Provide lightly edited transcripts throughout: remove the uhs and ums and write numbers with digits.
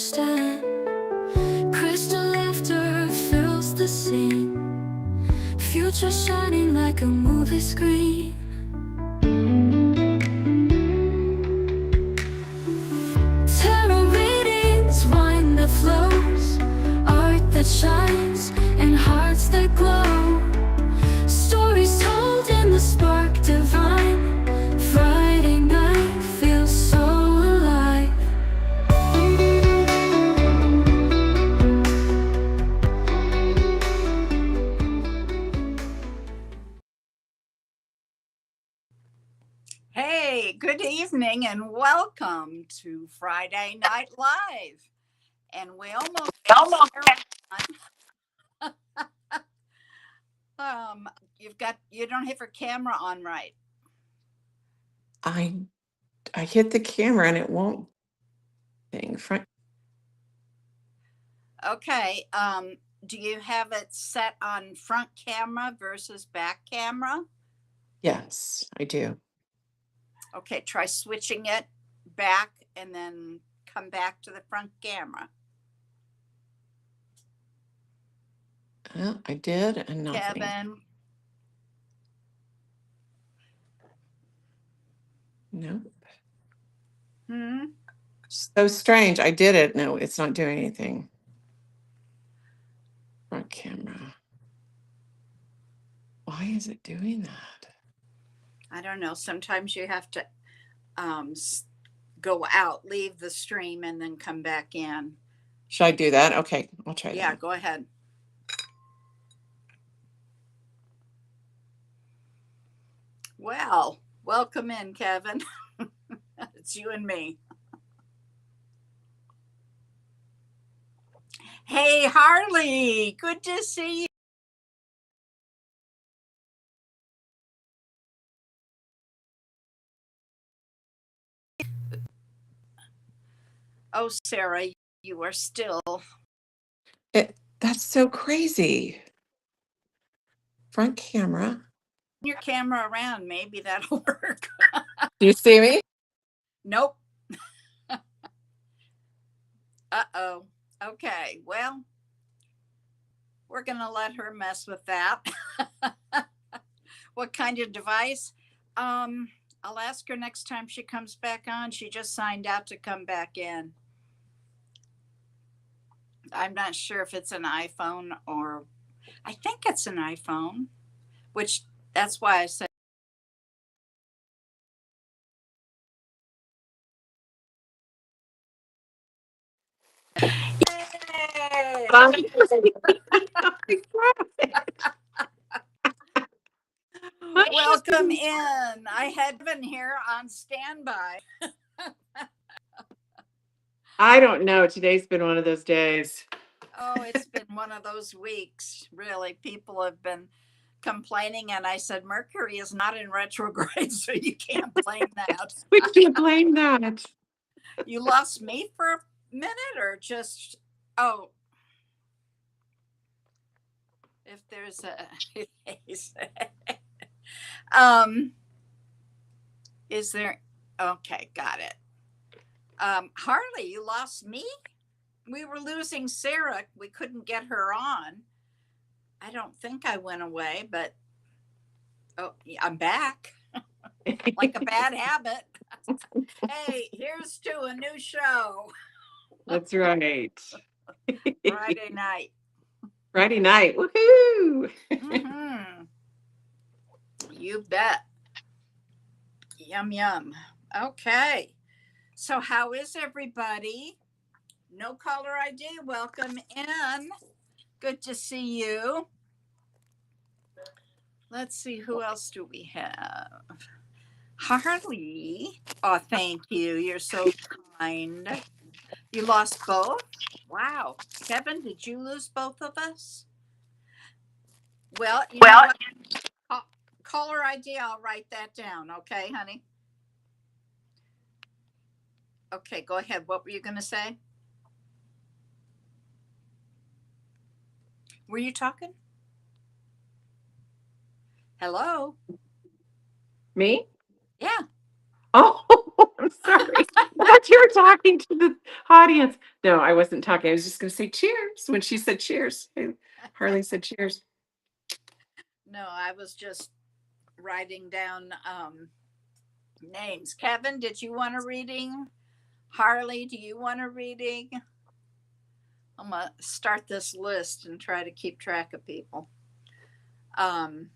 understand. Crystal laughter fills the scene, future shining like a movie screen. Tarot readings, wine that flows, art that shines, and hearts that glow. Stories told in the spark divine. Friday night feels so alive. Hey, good evening and welcome to Friday Night Live. And we almost you don't have your camera on right. I hit the camera and it won't thing front. Okay. Do you have it set on front camera versus back camera? Yes, I do. Okay, try switching it back and then come back to the front camera. Well, I did and nothing. Kevin. Nope. Hmm. So strange. I did it. No, it's not doing anything. Front camera. Why is it doing that? I don't know. Sometimes you have to go out, leave the stream, and then come back in. Should I do that? Okay, I'll try that. Yeah, go ahead. Well, welcome in, Kevin. It's you and me. Hey, Harley, good to see you. Oh, Sarah, you are still. That's so crazy. Front camera. Your camera around, maybe that'll work. Do you see me? Nope. Uh-oh. Okay, well, we're going to let her mess with that. What kind of device? I'll ask her next time she comes back on. She just signed out to come back in. I'm not sure if it's an iPhone or I think it's an iPhone, which that's why I said. Yay! Welcome in. I had been here on standby. I don't know. Today's been one of those days. Oh, it's been one of those weeks. Really, people have been complaining, and I said Mercury is not in retrograde, so you can't blame that. We can't blame that. You lost me for a minute, or just if there's a is there? Okay, got it. Harley, you lost me. We were losing Sarah. We couldn't get her on. I don't think I went away, but I'm back. Like a bad habit. Hey, here's to a new show. That's right. Friday night. Friday night. Woohoo! Mm-hmm. You bet. Yum, yum. Okay. So how is everybody? No caller ID. Welcome in. Good to see you. Let's see, who else do we have? Harley. Oh, thank you. You're so kind. You lost both? Wow. Kevin, did you lose both of us? Well, you know what? Caller ID, I'll write that down. Okay, honey? Okay, go ahead. What were you going to say? Were you talking? Hello? Me? Yeah. Oh, I'm sorry. I thought you were talking to the audience. No, I wasn't talking. I was just going to say cheers when she said cheers. Harley said cheers. No, I was just writing down names. Kevin, did you want a reading? Harley, do you want a reading? I'm gonna start this list and try to keep track of people. Um,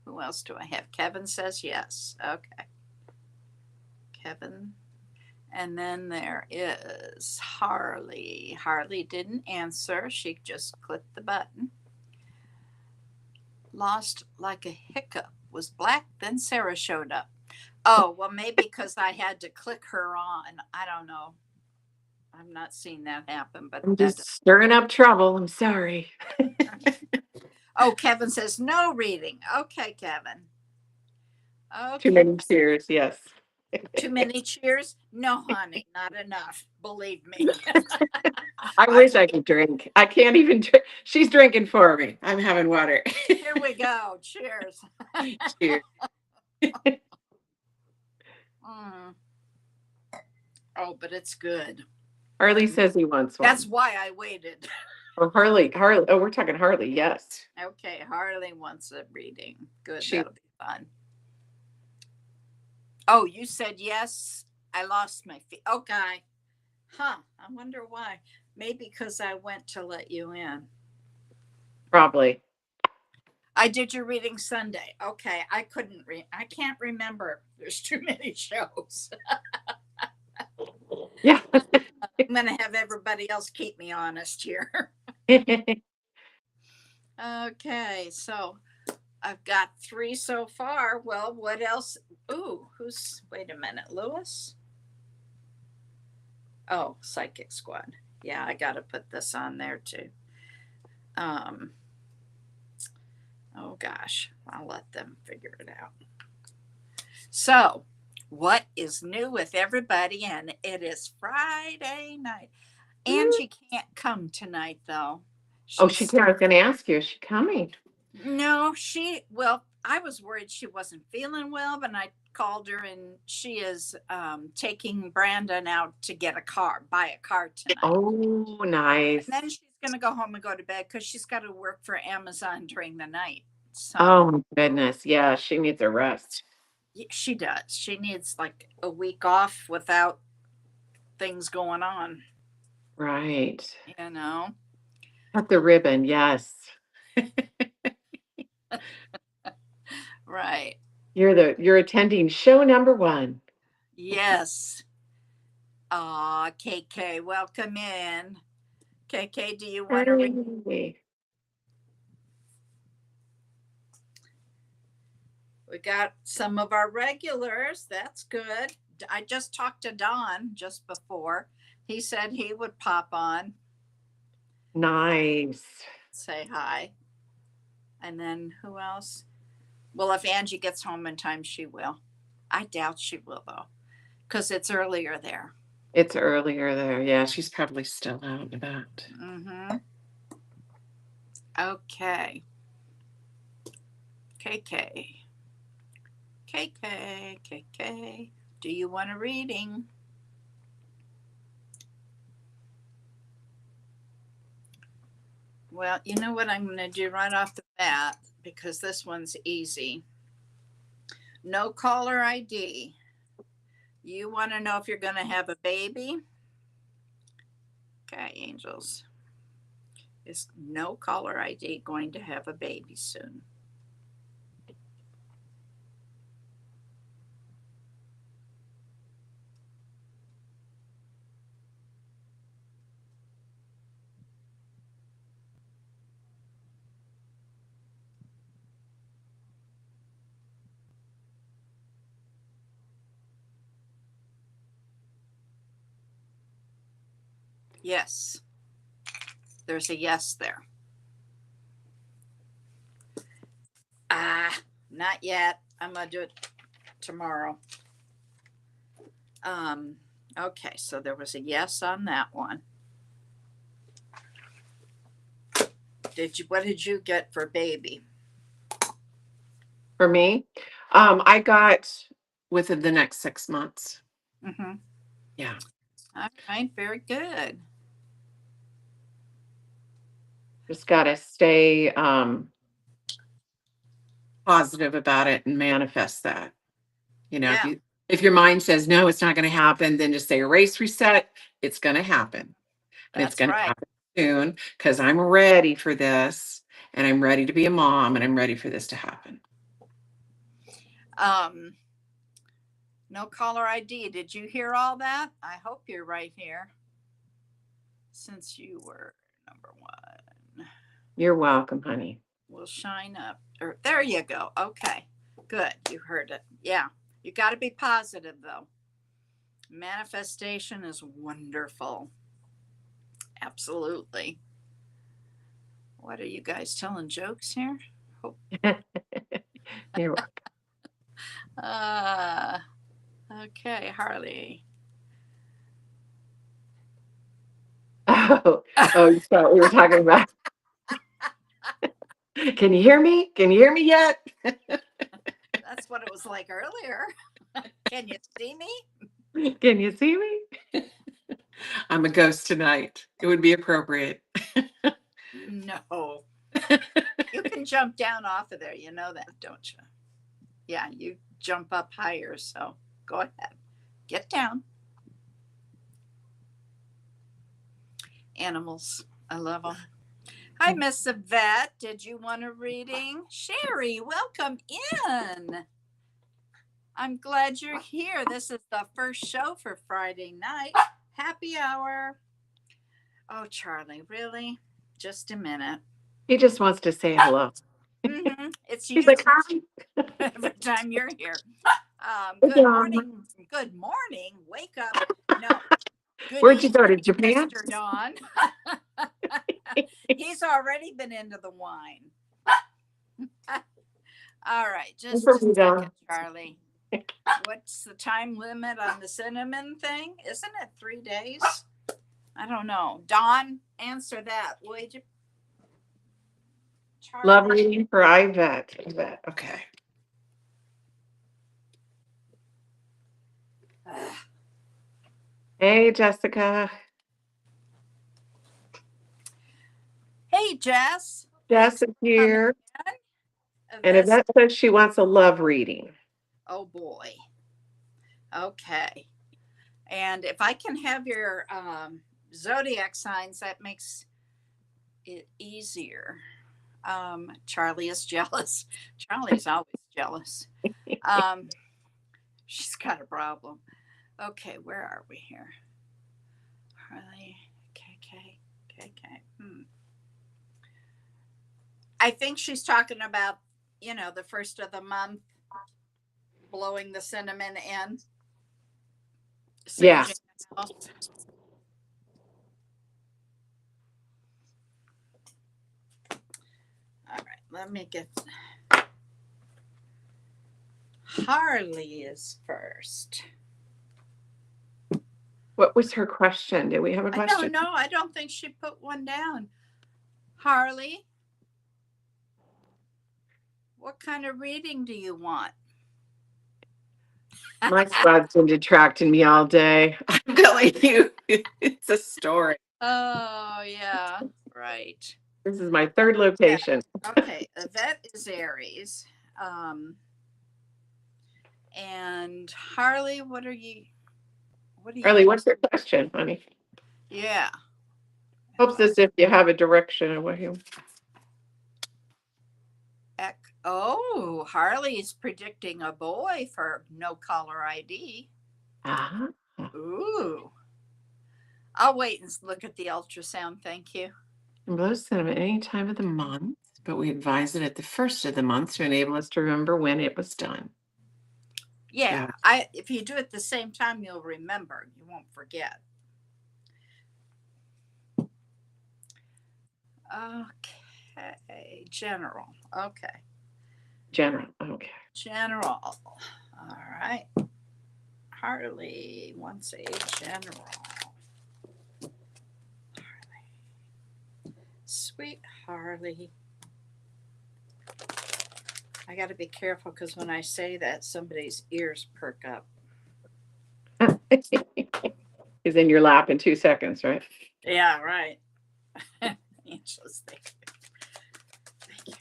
Who else do I have? Kevin says yes. Okay. Kevin. And then there is Harley. Harley didn't answer. She just clicked the button. Lost like a hiccup. Was black. Then Sarah showed up. Oh, well, maybe because I had to click her on. I don't know. I've not seen that happen, but I'm just stirring up trouble. I'm sorry. Oh, Kevin says no reading. Okay, Kevin. Too Okay. many cheers. Yes. Too many cheers? No, honey, not enough. Believe me. I wish I could drink. I can't even drink. She's drinking for me. I'm having water. Here we go. Cheers. Cheers. Oh, but it's good. Harley says he wants one. That's why I waited. Oh, Harley. Oh, we're talking Harley. Yes. Okay, Harley wants a reading. Good. She- That'll be fun. Oh, you said yes. I lost my feet. Okay. Huh. I wonder why. Maybe because I went to let you in. Probably. I did your reading Sunday. Okay. I can't remember. There's too many shows. Yeah. I'm going to have everybody else keep me honest here. Okay. So I've got 3 so far. Well, what else? Ooh, wait a minute, Lewis? Oh, Psychic Squad. Yeah, I got to put this on there too. Oh gosh, I'll let them figure it out. So, what is new with everybody? And it is Friday night. Angie can't come tonight though. I was going to ask you, is she coming? No, I was worried she wasn't feeling well, but I called her and she is taking Brandon out to buy a car tonight. Oh, nice. And then she's going to go home and go to bed because she's got to work for Amazon during the night. So, oh, my goodness. Yeah, she needs a rest. She does. She needs like a week off without things going on. Right. You know? Cut the ribbon. Yes. Right. You're attending show number 1. Yes. KK, welcome in. KK, do you want to read? We got some of our regulars. That's good. I just talked to Don just before. He said he would pop on. Nice. Say hi. And then who else? Well, if Angie gets home in time, she will. I doubt she will, though, because it's earlier there. It's earlier there. Yeah, she's probably still out and about. Mm-hmm. Okay. KK. Do you want a reading? Well, you know what I'm going to do right off the bat, because this one's easy. No caller ID. You want to know if you're going to have a baby? Okay, angels. Is no caller ID going to have a baby soon? Yes. There's a yes there. Not yet. I'm going to do it tomorrow. Okay, so there was a yes on that one. What did you get for baby? For me, I got within the next 6 months. Mm-hmm. Yeah. All right, very good. Just gotta stay positive about it and manifest that. You know, Yeah, if your mind says no, it's not gonna happen, then just say erase, reset, it's gonna happen. And it's that's gonna right. happen soon because I'm ready for this and I'm ready to be a mom and I'm ready for this to happen. Um, no caller ID. Did you hear all that? I hope you're right here since you were number one. You're welcome, honey. Will shine up. Or there you go. Okay. Good. You heard it. Yeah. You got to be positive though. Manifestation is wonderful. Absolutely. What are you guys telling jokes here? Hope. You're Uh okay, Harley. oh, you thought we were talking about. Can you hear me? Can you hear me yet? That's what it was like earlier. Can you see me? Can you see me? I'm a ghost tonight. It would be appropriate. No. You can jump down off of there. You know that, don't you? Yeah, you jump up higher. So go ahead. Get down. Animals. I love them. Hi, Miss Yvette. Did you want a reading? Sherry, welcome in. I'm glad you're here. This is the first show for Friday night. Happy hour. Oh, Charlie, really? Just a minute. He just wants to say hello. It's He's you like, hi. every time you're here. Good Good job. morning. Good morning. Wake up. No. Good Where'd you go to evening, Japan? Mr. Don. He's already been into the wine. All right, just a second, Charlie. What's the time limit on the cinnamon thing? Isn't it 3 days? I don't know. Don, answer that, would you? Charlie? Love reading for Yvette. Yvette. Okay. Hey, Jessica. Hey, Jess. Jess is here. And Yvette says she wants a love reading. Oh, boy. Okay. And if I can have your zodiac signs, that makes it easier. Charlie is jealous. Charlie's always jealous. She's got a problem. Okay, where are we here? Harley, KK. I think she's talking about, the first of the month, blowing the cinnamon in. Yeah. All right, let me get. Harley is first. What was her question? Did we have a question? I don't know. I don't think she put one down. Harley, what kind of reading do you want? My squad's been detracting me all day. I'm telling you, it's a story. Oh, yeah, right. This is my third location. Okay, Yvette is Aries. And Harley, what are you? Harley, what's your question, honey? Yeah. Hopes as if you have a direction of what you. Oh, Harley's predicting a boy for no caller ID. Uh-huh. Ooh. I'll wait and look at the ultrasound. Thank you. And blow cinnamon any time of the month, but we advise it at the first of the month to enable us to remember when it was done. Yeah, if you do it at the same time, you'll remember. You won't forget. Okay, general. Okay. General. Okay. General. All right. Harley wants a general. Harley. Sweet Harley. I got to be careful because when I say that, somebody's ears perk up. He's in your lap in 2 seconds, right? Yeah, right. Angela's there. Thank you.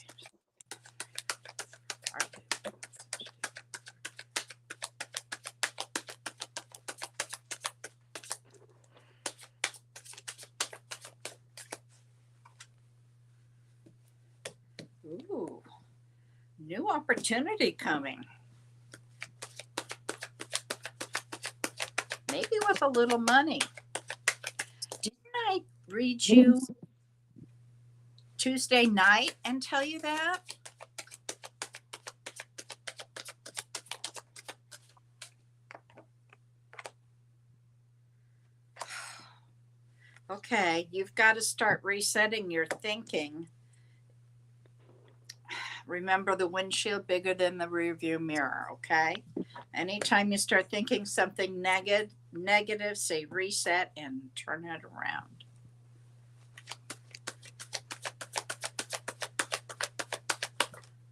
Ooh, new opportunity coming. Maybe with a little money. Didn't I read you Tuesday night and tell you that? Okay, you've got to start resetting your thinking. Remember the windshield bigger than the rearview mirror, okay? Anytime you start thinking something negative, say reset and turn it around.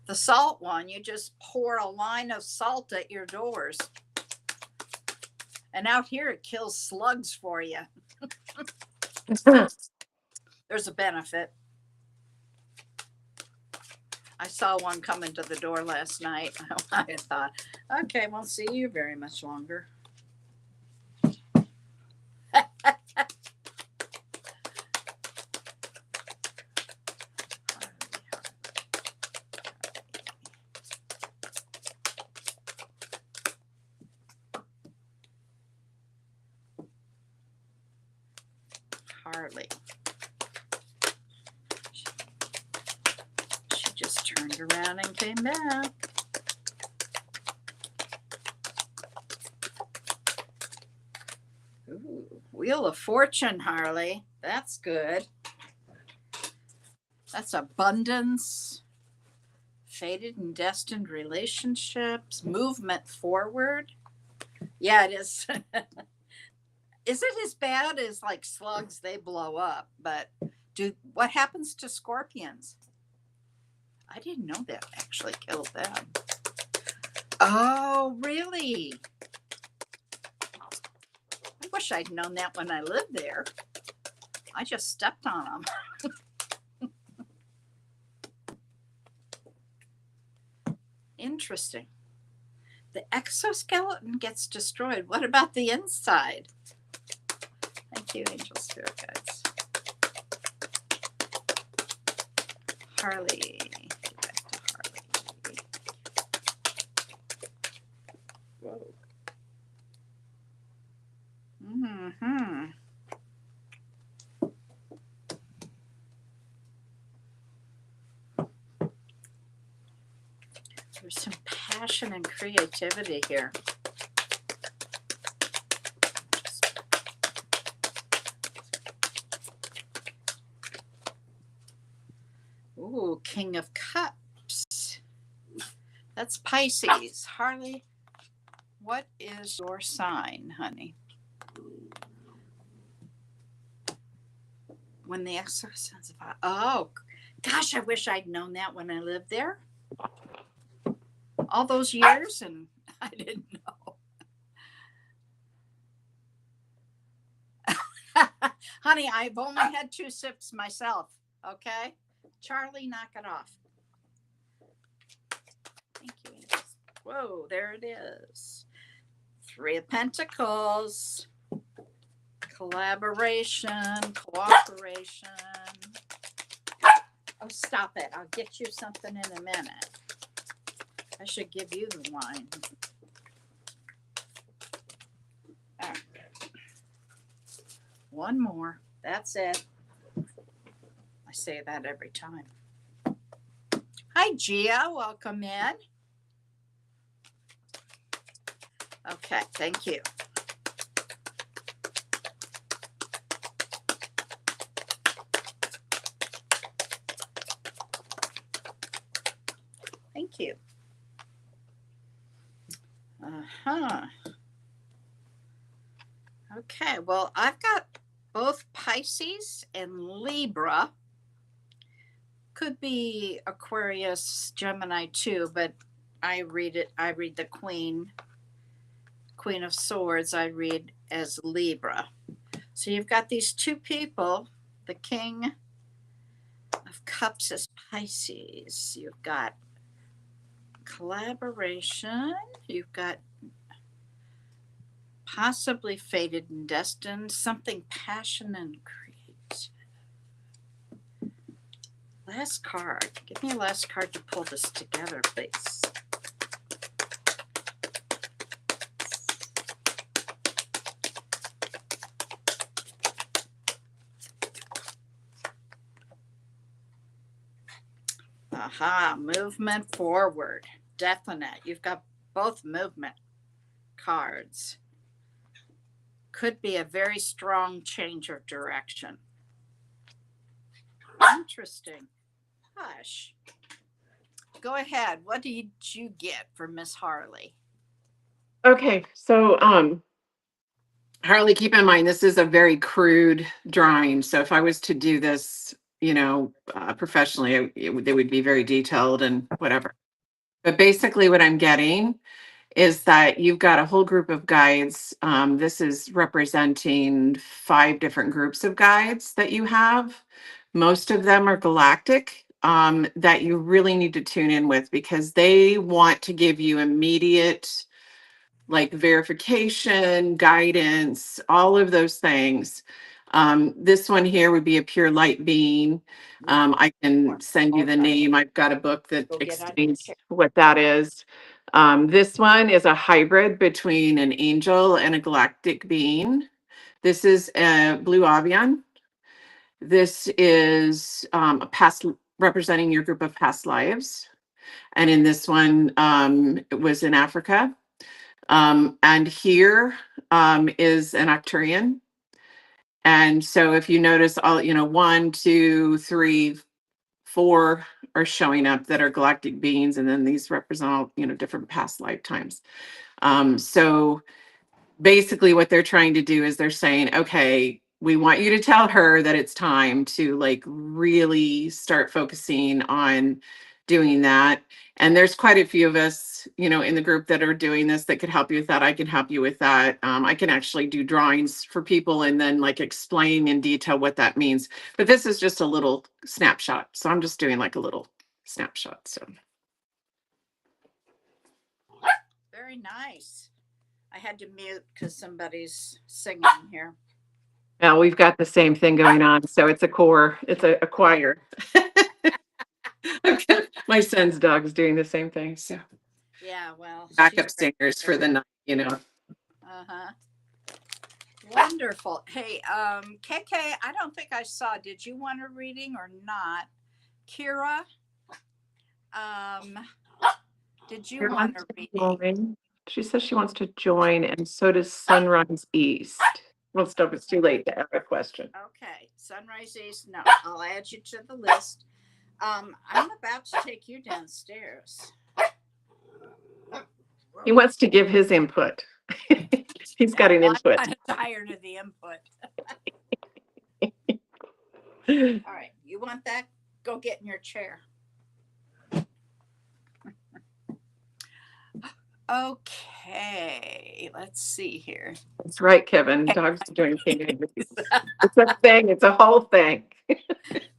The salt one, you just pour a line of salt at your doors. And out here, it kills slugs for you. There's a benefit. I saw one coming to the door last night. I thought, okay, won't see you very much longer. Harley. She just turned around and came back. Ooh, Wheel of Fortune, Harley. That's good. That's abundance, fated and destined relationships, movement forward. Yeah, it is. Is it as bad as like slugs? They blow up, but what happens to scorpions? I didn't know that actually killed them. Oh, really? I wish I'd known that when I lived there. I just stepped on them. Interesting. The exoskeleton gets destroyed. What about the inside? Thank you, Angel Spirit Guides. Harley. Get back to Harley. Whoa. Mm-hmm. There's some passion and creativity here. Ooh, King of Cups. That's Pisces. Harley, what is your sign, honey? When the exorcisms of, oh, gosh, I wish I'd known that when I lived there. All those years, and I didn't know. Honey, I've only had 2 sips myself, okay? Charlie, knock it off. Thank you, Angels. Whoa, there it is. 3 of Pentacles. Collaboration, cooperation. Oh, stop it. I'll get you something in a minute. I should give you the wine. All right. One more. That's it. I say that every time. Hi, Gia. Welcome in. Okay, thank you. Thank you. Okay, well, I've got both Pisces and Libra. Could be Aquarius, Gemini too, but I read it. I read the Queen of Swords. I read as Libra. So you've got these two people. The King of Cups is Pisces. You've got collaboration. You've got possibly fated and destined. Something passion and create. Last card. Give me a last card to pull this together, please. Aha, movement forward. Definite. You've got both movement cards. Could be a very strong change of direction. Interesting. Hush. Go ahead. What did you get for Miss Harley? Okay, so Harley, keep in mind this is a very crude drawing. So if I was to do this, professionally, they would be very detailed and whatever. But basically, what I'm getting is that you've got a whole group of guides. This is representing 5 different groups of guides that you have. Most of them are galactic, that you really need to tune in with because they want to give you immediate like verification, guidance, all of those things. This one here would be a pure light being. I can send you the name. I've got a book that explains what that is. This one is a hybrid between an angel and a galactic being. This is a blue avian. This is a past representing your group of past lives. And in this one, it was in Africa. And here is an Octurian. And so if you notice all, 1, 2, 3, 4 are showing up that are galactic beings, and then these represent all, different past lifetimes. So basically what they're trying to do is they're saying, okay, we want you to tell her that it's time to like really start focusing on doing that. And there's quite a few of us, in the group that are doing this that could help you with that. I can help you with that. I can actually do drawings for people and then like explain in detail what that means. But this is just a little snapshot. So I'm just doing like a little snapshot. So Very nice. I had to mute because somebody's singing here. now we've got the same thing going on. So it's a choir. My son's dog's doing the same thing. So yeah, well, backup singers for the night, Uh-huh. Wonderful. Hey, KK, I don't think I saw. Did you want a reading or not? Kira, did you want a reading? She says she wants to join, and so does Sunrise East. Well, stop. It's too late to ask a question. Okay, Sunrise East. No, I'll add you to the list. I'm about to take you downstairs. He wants to give his input. He's got an input. I'm tired of the input. All right, you want that? Go get in your chair. Okay, let's see here. That's right, Kevin. Dogs are doing things. It's a thing. It's a whole thing.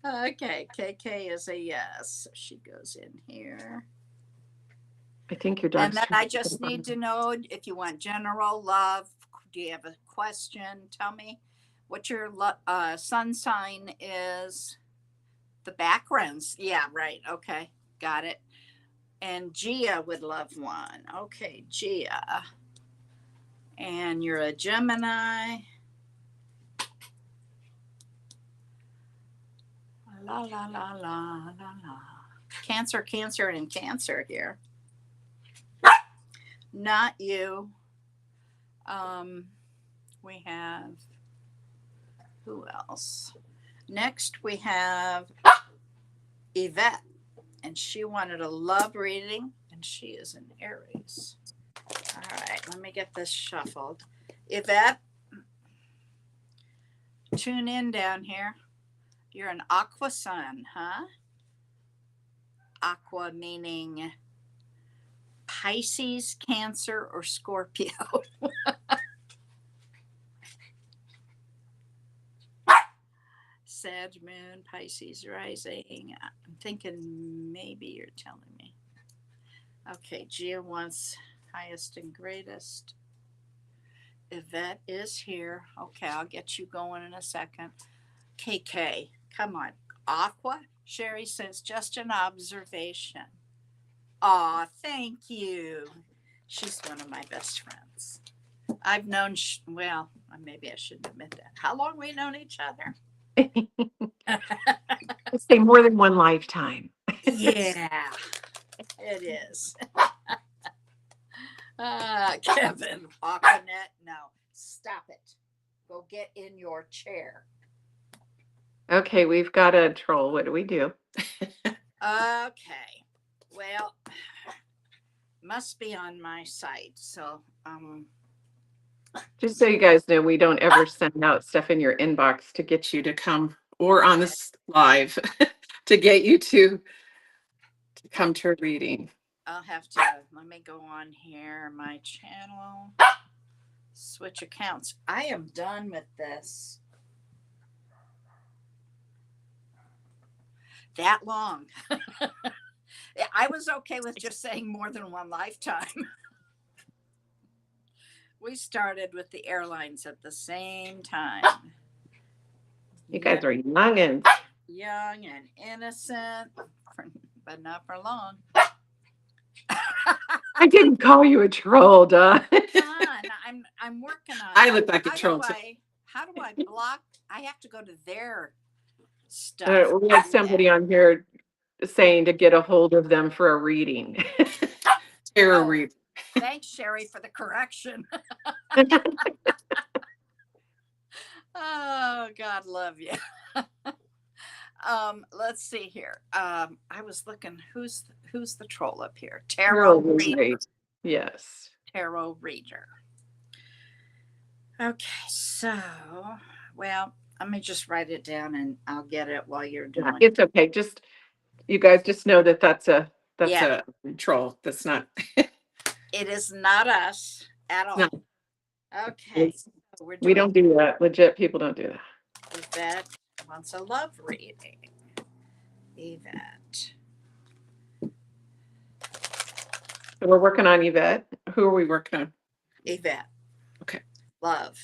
Okay, KK is a yes. She goes in here. I think your dog's. And then I just need to know if you want general love. Do you have a question? Tell me what your sun sign is. The backgrounds. Yeah, right. Okay, got it. And Gia would love one. Okay, Gia. And you're a Gemini. La la la la la la. Cancer, Cancer, and Cancer here. Not you. We have who else? Next we have Yvette, and she wanted a love reading, and she is an Aries. All right, let me get this shuffled. Yvette, tune in down here. You're an Aqua Sun, huh? Aqua meaning Pisces, Cancer, or Scorpio. Sag moon, Pisces rising. I'm thinking maybe you're telling me. Okay, Gia wants highest and greatest. Yvette is here. Okay, I'll get you going in a second. KK, come on. Aqua? Sherry says, just an observation. Aw, thank you. She's one of my best friends. I've known, well, maybe I shouldn't admit that. How long we known each other? Let's say more than one lifetime. Yeah, it is. Kevin, Aquanet, no, stop it. Go get in your chair. Okay, we've got a troll. What do we do? Okay, well, must be on my site. So, Just so you guys know, we don't ever send out stuff in your inbox to get you to come, or on this live to get you to come to a reading. I'll have to, let me go on here, my channel, switch accounts. I am done with this. That long. I was okay with just saying more than one lifetime. We started with the airlines at the same time. You guys are youngins. Young and innocent, but not for long. I didn't call you a troll, duh. I'm working on it. I look like a troll too. How do I block? I have to go to their stuff. We have somebody on here saying to get a hold of them for a reading. Tarot reading. Thanks, Sherry, for the correction. Oh, God love you. Let's see here. I was looking, who's the troll up here? Tarot reader. Yes. Tarot reader. Okay, so, well, let me just write it down and I'll get it while you're doing it. It's okay. Just, you guys just know that that's a troll. That's not. It is not us at all. No. Okay. So we don't do that. Legit people don't do that. Yvette wants a love reading. Yvette. So we're working on Yvette. Who are we working on? Yvette. Okay. Love.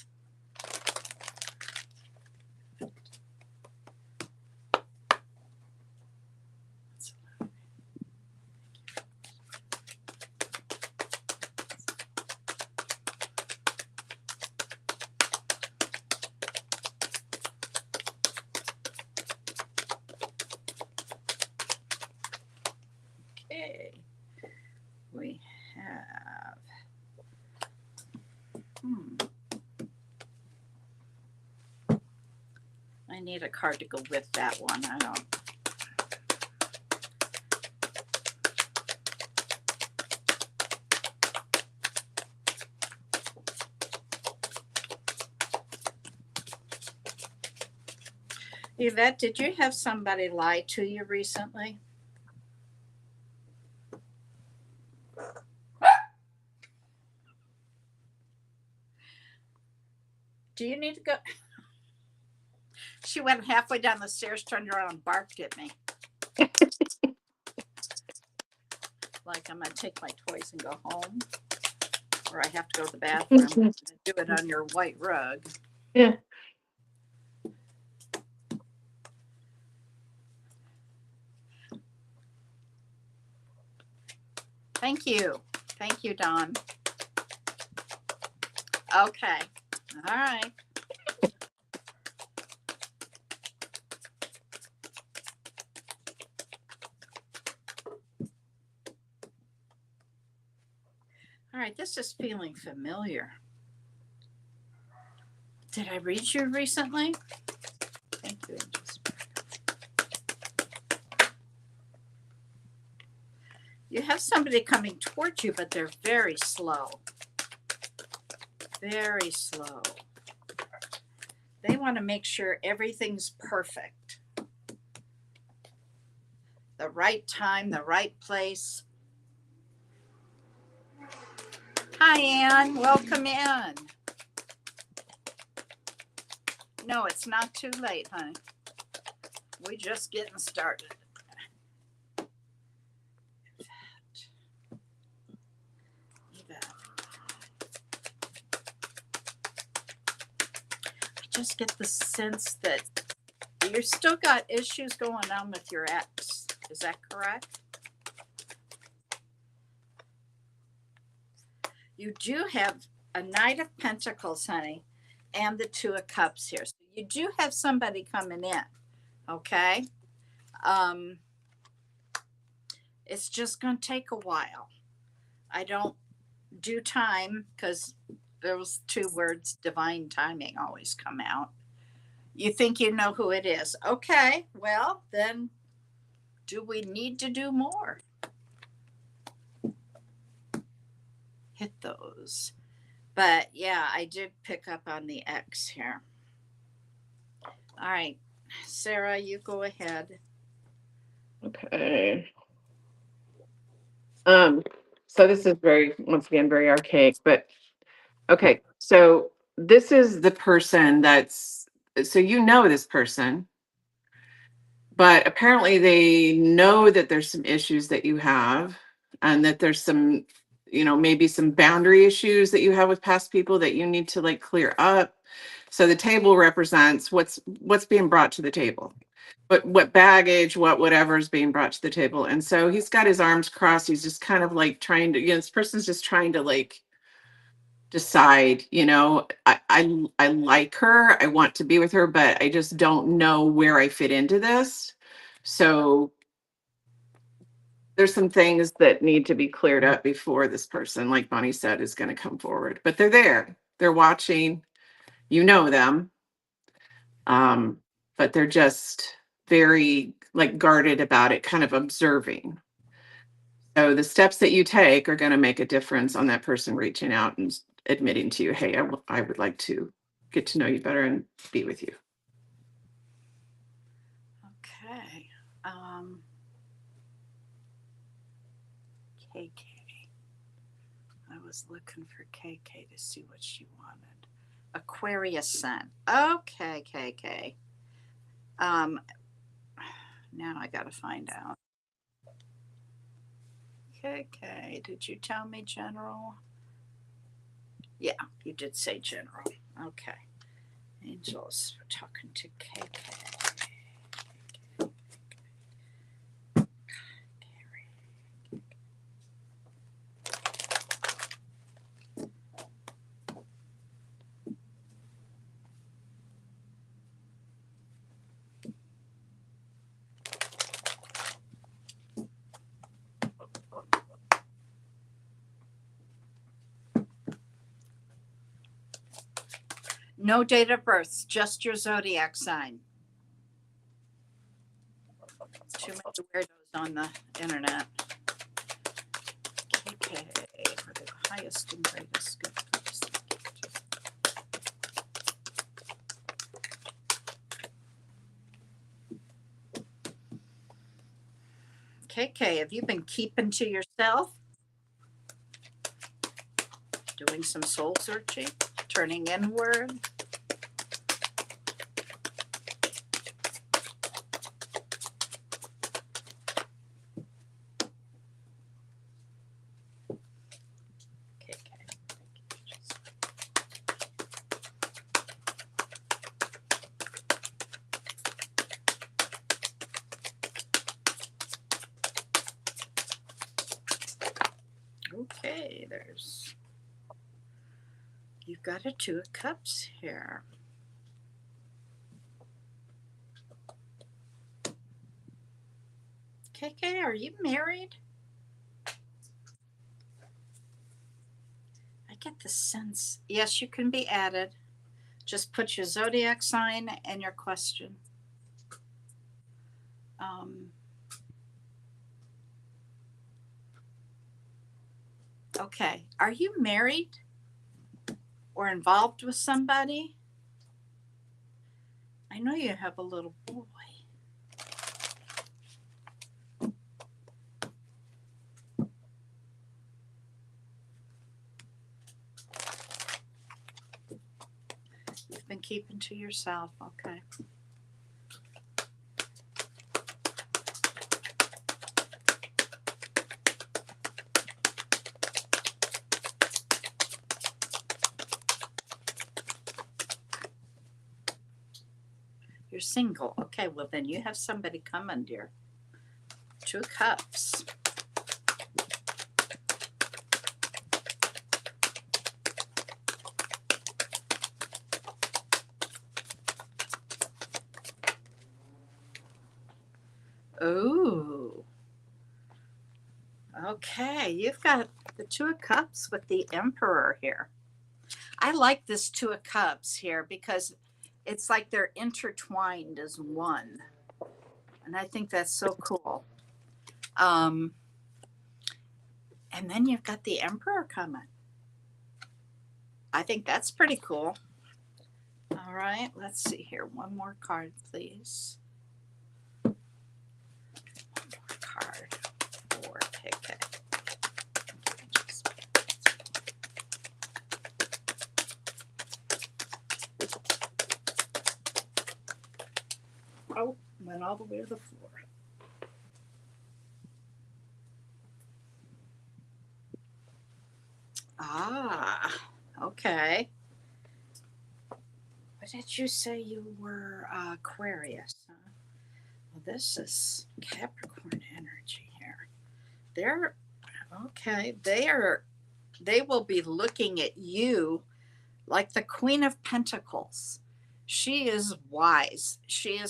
Okay. We have I need a card to go with that one. I don't. Yvette, did you have somebody lie to you recently? Do you need to go? She went halfway down the stairs, turned around and barked at me. Like I'm going to take my toys and go home. Or I have to go to the bathroom and do it on your white rug. Yeah. Thank you. Thank you, Dawn. Okay. All right. All right, this is feeling familiar. Did I read you recently? Thank you, angels. You have somebody coming towards you, but they're very slow. Very slow. They want to make sure everything's perfect. the right time, the right place. Hi, Ann. Welcome in. No, it's not too late, honey. We're just getting started. I just get the sense that you still got issues going on with your ex. Is that correct? You do have a Knight of Pentacles, honey, and the Two of Cups here. So you do have somebody coming in, okay? It's just going to take a while. I don't do time because those two words, divine timing, always come out. You think you know who it is. Okay, well, then do we need to do more? Hit those. But yeah, I did pick up on the X here. All right, Sarah, you go ahead. Okay. So this is once again, very archaic, but okay. So this is the person so you know this person, but apparently they know that there's some issues that you have, and that there's some, maybe some boundary issues that you have with past people that you need to like clear up. So the table represents what's being brought to the table. What baggage, whatever is being brought to the table. And so he's got his arms crossed. He's just kind of like trying to, this person's just trying to like decide, I like her, I want to be with her, but I just don't know where I fit into this. So there's some things that need to be cleared up before this person, like Bonnie said, is going to come forward. But they're there, they're watching, you know them. But they're just very like guarded about it, kind of observing. So the steps that you take are going to make a difference on that person reaching out and admitting to you, hey, I would like to get to know you better and be with you. Okay. KK. I was looking for KK to see what she wanted. Aquarius sun. Okay, KK. Now I got to find out. KK, did you tell me general? Yeah, you did say general. Okay. Angels, we're talking to KK. No date of birth, just your zodiac sign. Too many weirdos on the internet. KK, for the highest and greatest good. KK, have you been keeping to yourself? Doing some soul searching? Turning inward? Okay, you've got a Two of Cups here. KK, are you married? I get the sense. Yes, you can be added. Just put your zodiac sign and your question. Okay, are you married or involved with somebody? I know you have a little boy. keeping to yourself. Okay. You're single. Okay, well then you have somebody coming, dear. 2 cups. Ooh. Okay, you've got the 2 of cups with the emperor here. I like this 2 of cups here because it's like they're intertwined as one. And I think that's so cool. And then you've got the emperor coming. I think that's pretty cool. All right, let's see here. One more card, please. One more card for KK. Oh, went all the way to the floor. Ah, okay. What did you say you were, Aquarius? Huh? Well, this is Capricorn energy here. They're okay. They will be looking at you like the Queen of Pentacles. She is wise. She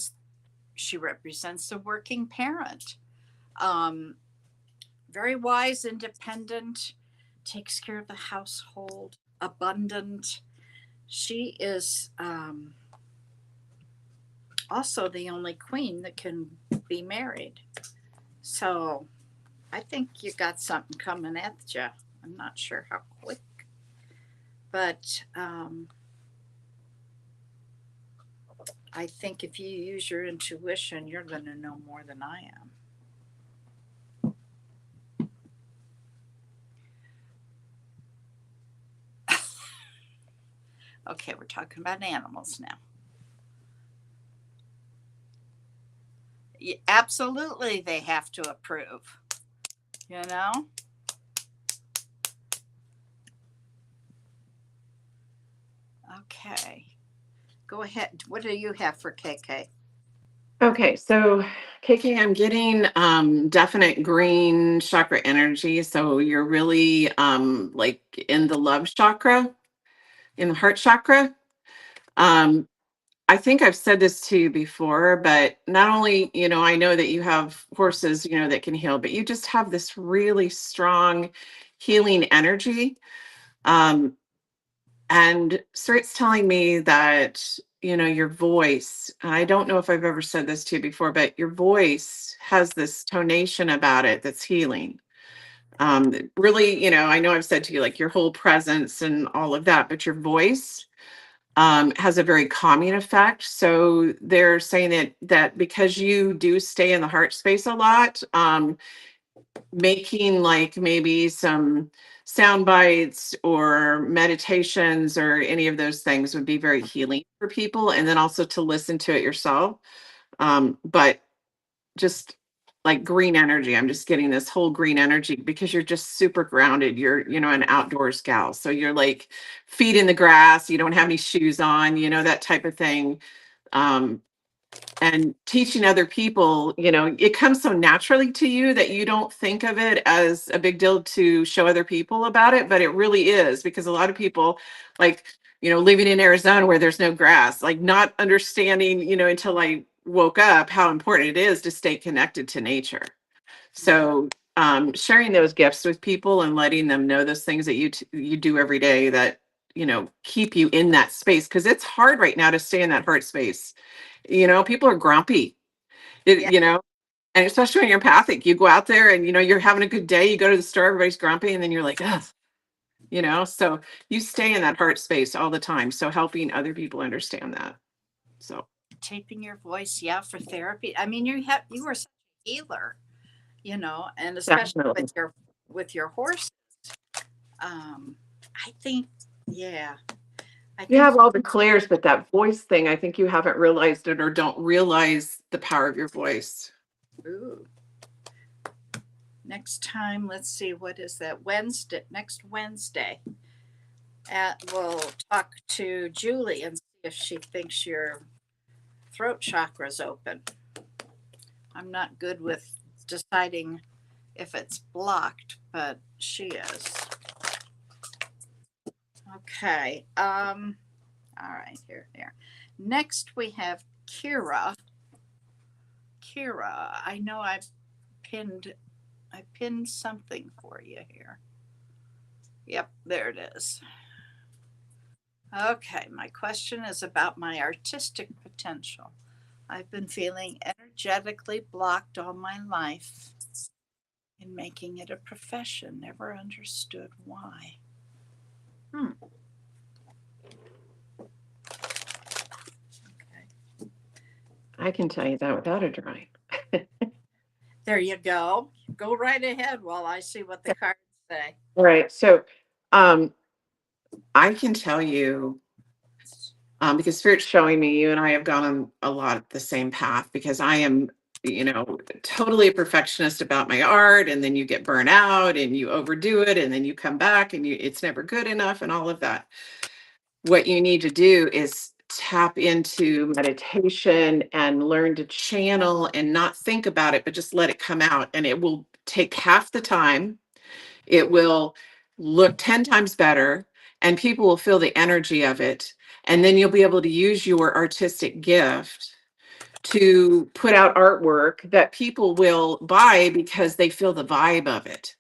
represents the working parent. Very wise, independent, takes care of the household, abundant. She is also the only queen that can be married. So I think you got something coming at you. I'm not sure how quick, but I think if you use your intuition, you're going to know more than I am. Okay, we're talking about animals now. Yeah, absolutely, they have to approve. You know? Okay. Go ahead. What do you have for KK? Okay, so KK, I'm getting definite green chakra energy. So you're really like in the love chakra, in the heart chakra. Um, I think I've said this to you before, but not only, I know that you have horses, that can heal, but you just have this really strong healing energy. Um, and Spirit's telling me that, your voice, and I don't know if I've ever said this to you before, but your voice has this tonation about it that's healing. Really, I know I've said to you, like your whole presence and all of that, but your voice has a very calming effect. So they're saying that because you do stay in the heart space a lot, making like maybe some sound bites or meditations or any of those things would be very healing for people. And then also to listen to it yourself. But just like green energy, I'm just getting this whole green energy because you're just super grounded. You're, an outdoors gal. So you're like feet in the grass, you don't have any shoes on, that type of thing. And teaching other people, it comes so naturally to you that you don't think of it as a big deal to show other people about it, but it really is, because a lot of people, like, living in Arizona where there's no grass, like not understanding, until I woke up how important it is to stay connected to nature. So sharing those gifts with people and letting them know those things that you do every day that keep you in that space, because it's hard right now to stay in that heart space. People are grumpy. Yeah. And especially when you're empathic, you go out there and you're having a good day, you go to the store, everybody's grumpy, and then you're like, ugh, so you stay in that heart space all the time. So helping other people understand that. So Taping your voice, yeah, for therapy. I mean, you were such a healer, and especially definitely. with your horse. I think, yeah, I You think, have all the clears, but that voice thing, I think you haven't realized it or don't realize the power of your voice. ooh. Next time, let's see, what is that? Wednesday, next Wednesday. We'll talk to Julie and see if she thinks your throat chakra's open. I'm not good with deciding if it's blocked, but she is. Okay. All right, here. Next we have Kira. Kira, I know I pinned something for you here. Yep, there it is. Okay, my question is about my artistic potential. I've been feeling energetically blocked all my life in making it a profession. Never understood why. Okay. I can tell you that without a drawing. There you go. Go right ahead while I see what the cards say. All right. So I can tell you because Spirit's showing me you and I have gone on a lot the same path because I am, totally a perfectionist about my art. And then you get burnt out and you overdo it. And then you come back and it's never good enough and all of that. What you need to do is tap into meditation and learn to channel and not think about it, but just let it come out. And it will take half the time. It will look 10 times better, and people will feel the energy of it. And then you'll be able to use your artistic gift to put out artwork that people will buy because they feel the vibe of it.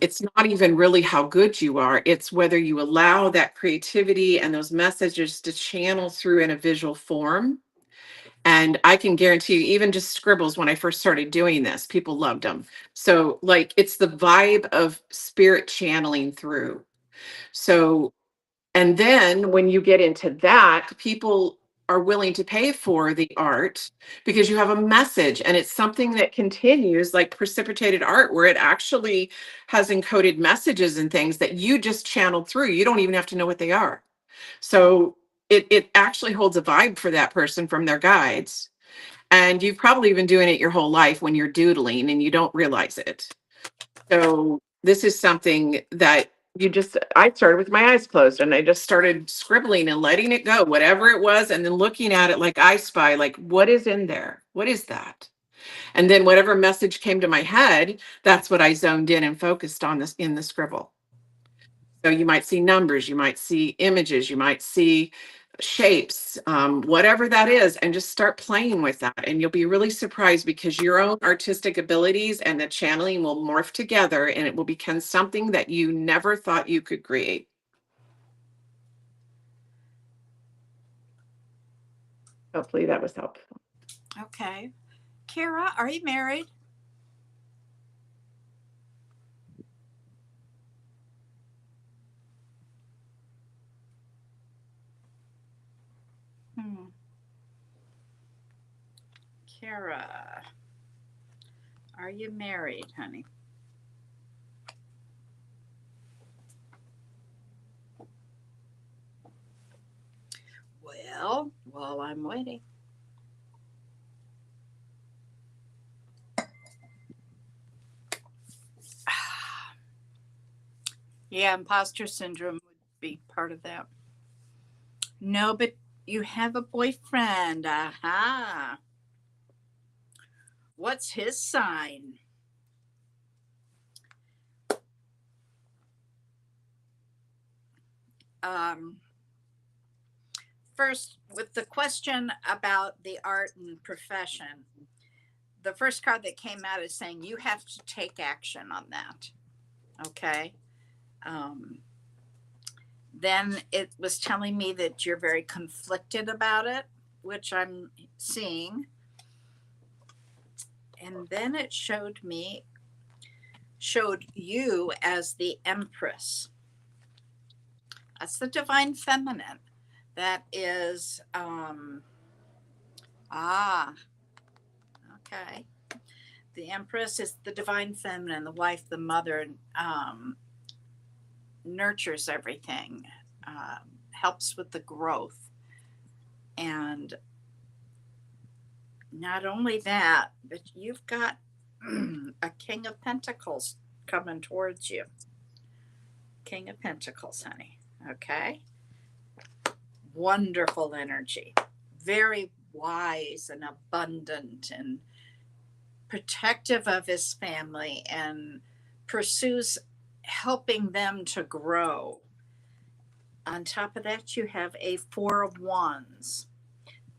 It's not even really how good you are. It's whether you allow that creativity and those messages to channel through in a visual form. And I can guarantee you, even just scribbles, when I first started doing this, people loved them. So, like, it's the vibe of spirit channeling through. So, and then when you get into that, people are willing to pay for the art because you have a message and it's something that continues, like precipitated art, where it actually has encoded messages and things that you just channeled through. You don't even have to know what they are. So it actually holds a vibe for that person from their guides. And you've probably been doing it your whole life when you're doodling and you don't realize it. So this is something that I started with my eyes closed and I just started scribbling and letting it go, whatever it was, and then looking at it like I spy, like, what is in there? What is that? And then whatever message came to my head, that's what I zoned in and focused on this in the scribble. So you might see numbers, you might see images, you might see shapes, whatever that is, and just start playing with that. And you'll be really surprised because your own artistic abilities and the channeling will morph together and it will become something that you never thought you could create. Hopefully that was helpful. Okay. Kira, are you married? Kara, are you married, honey? Well, while I'm waiting. Yeah, imposter syndrome would be part of that. No, but you have a boyfriend. Aha. What's his sign? First, with the question about the art and profession, the first card that came out is saying you have to take action on that. Okay. Then it was telling me that you're very conflicted about it, which I'm seeing. And then it showed you as the Empress. That's the divine feminine. That is, okay. The Empress is the divine feminine, the wife, the mother, nurtures everything, helps with the growth. And not only that, but you've got a King of Pentacles coming towards you. King of Pentacles, honey. Okay. Wonderful energy. Very wise and abundant and protective of his family, and pursues helping them to grow. On top of that, you have a Four of Wands.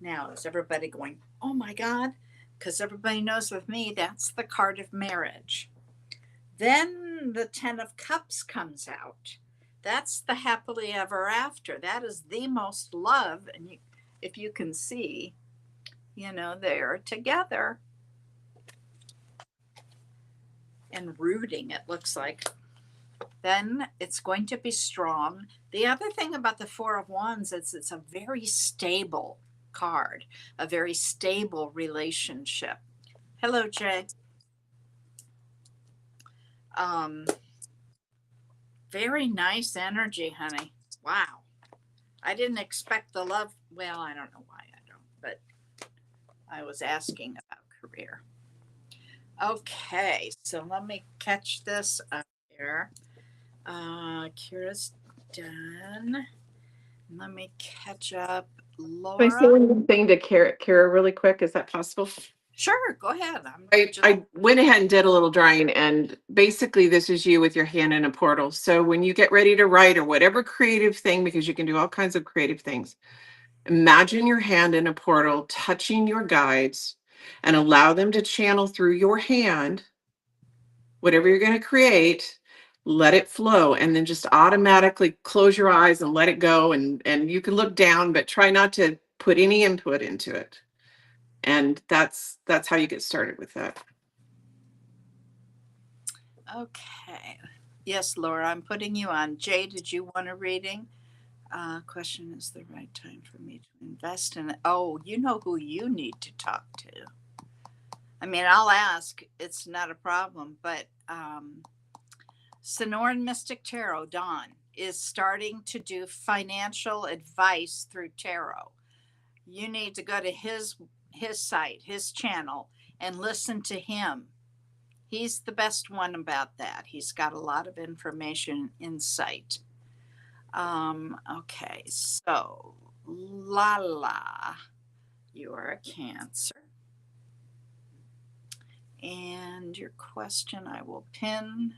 Now, is everybody going, oh my God? Because everybody knows with me, that's the card of marriage. Then the Ten of Cups comes out. That's the happily ever after. That is the most love. And you, if you can see, they're together and rooting, it looks like. Then it's going to be strong. The other thing about the Four of Wands is it's a very stable card, a very stable relationship. Hello, Jay. Very nice energy, honey. Wow. I didn't expect the love. Well, I don't know why I don't, but I was asking about career. Okay, so let me catch this up here. Kira's done. Let me catch up. Laura. Can I say one thing to Kira really quick? Is that possible? Sure, go ahead. I went ahead and did a little drawing, and basically this is you with your hand in a portal. So when you get ready to write or whatever creative thing, because you can do all kinds of creative things, imagine your hand in a portal touching your guides and allow them to channel through your hand whatever you're going to create. Let it flow, and then just automatically close your eyes and let it go. And you can look down, but try not to put any input into it. And that's how you get started with that. Okay. Yes, Laura, I'm putting you on. Jay, did you want a reading? Question, is the right time for me to invest in it? Oh, you know who you need to talk to. I mean, I'll ask. It's not a problem. But Sonoran Mystic Tarot, Dawn, is starting to do financial advice through tarot. You need to go to his site, his channel, and listen to him. He's the best one about that. He's got a lot of information, insight. Okay, so Lala, you are a Cancer. And your question I will pin.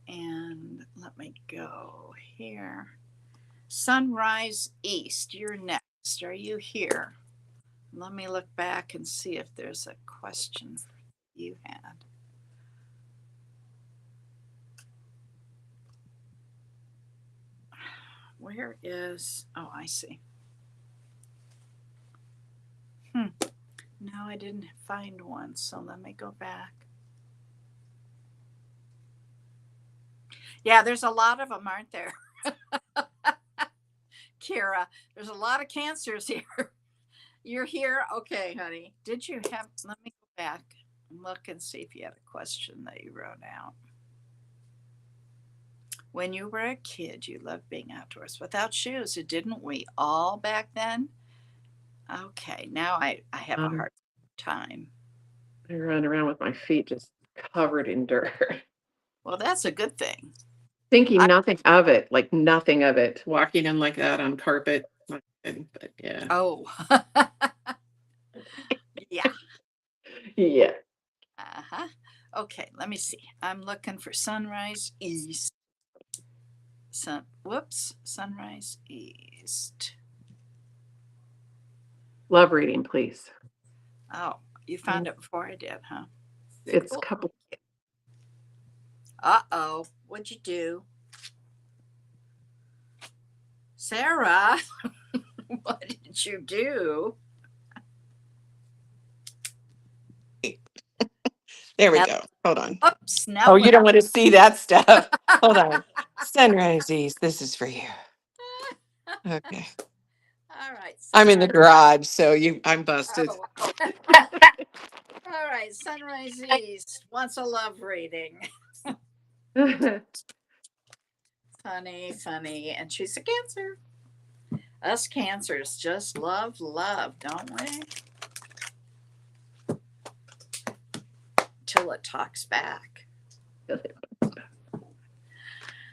And let me go here. Sunrise East, you're next. Are you here? Let me look back and see if there's a question you had. Where is, oh, I see. No, I didn't find one, so let me go back. Yeah, there's a lot of them, aren't there? Kira, there's a lot of Cancers here. You're here? Okay, honey. Did you have, let me go back and look and see if you had a question that you wrote out. When you were a kid, you loved being outdoors without shoes, didn't we all back then? Okay, now I have a hard time. I run around with my feet just covered in dirt. Well, that's a good thing. Thinking nothing of it, like nothing of it. Walking in like that on carpet. But yeah. Oh. Yeah. Yeah. Uh-huh. Okay, let me see. I'm looking for Sunrise East. Sunrise East. Love reading, please. Oh, you found it before I did, huh? It's cool. a couple. Uh-oh, what'd you do? Sarah, what did you do? There we go. Hold on. Oops. Now oh, you don't want to see that stuff. Hold on. Sunrise East. This is for you. Okay. All right. I'm in the garage, so I'm busted. Oh. All right. Sunrise East wants a love reading. Funny. And she's a Cancer. Us Cancers just love, don't we? Till it talks back.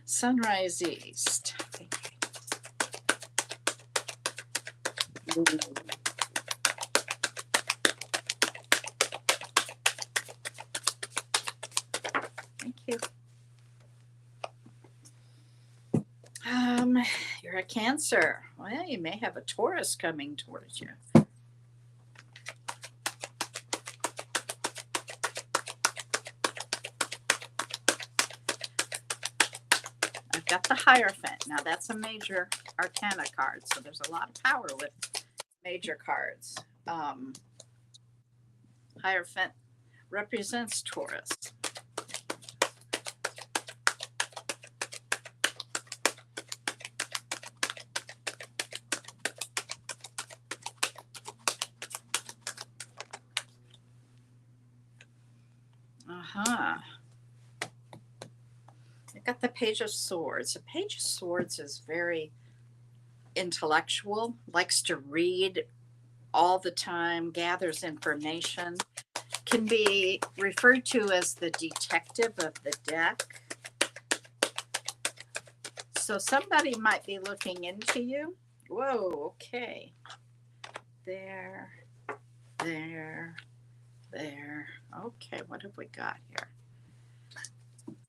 Sunrise East. Thank you. You're a Cancer. Well, you may have a Taurus coming towards you. I've got the Hierophant. Now that's a major arcana card, so there's a lot of power with major cards. Hierophant represents Taurus. I got the Page of Swords. The Page of Swords is very intellectual, likes to read all the time, gathers information, can be referred to as the detective of the deck. So somebody might be looking into you. Whoa, okay. There. Okay, what have we got here?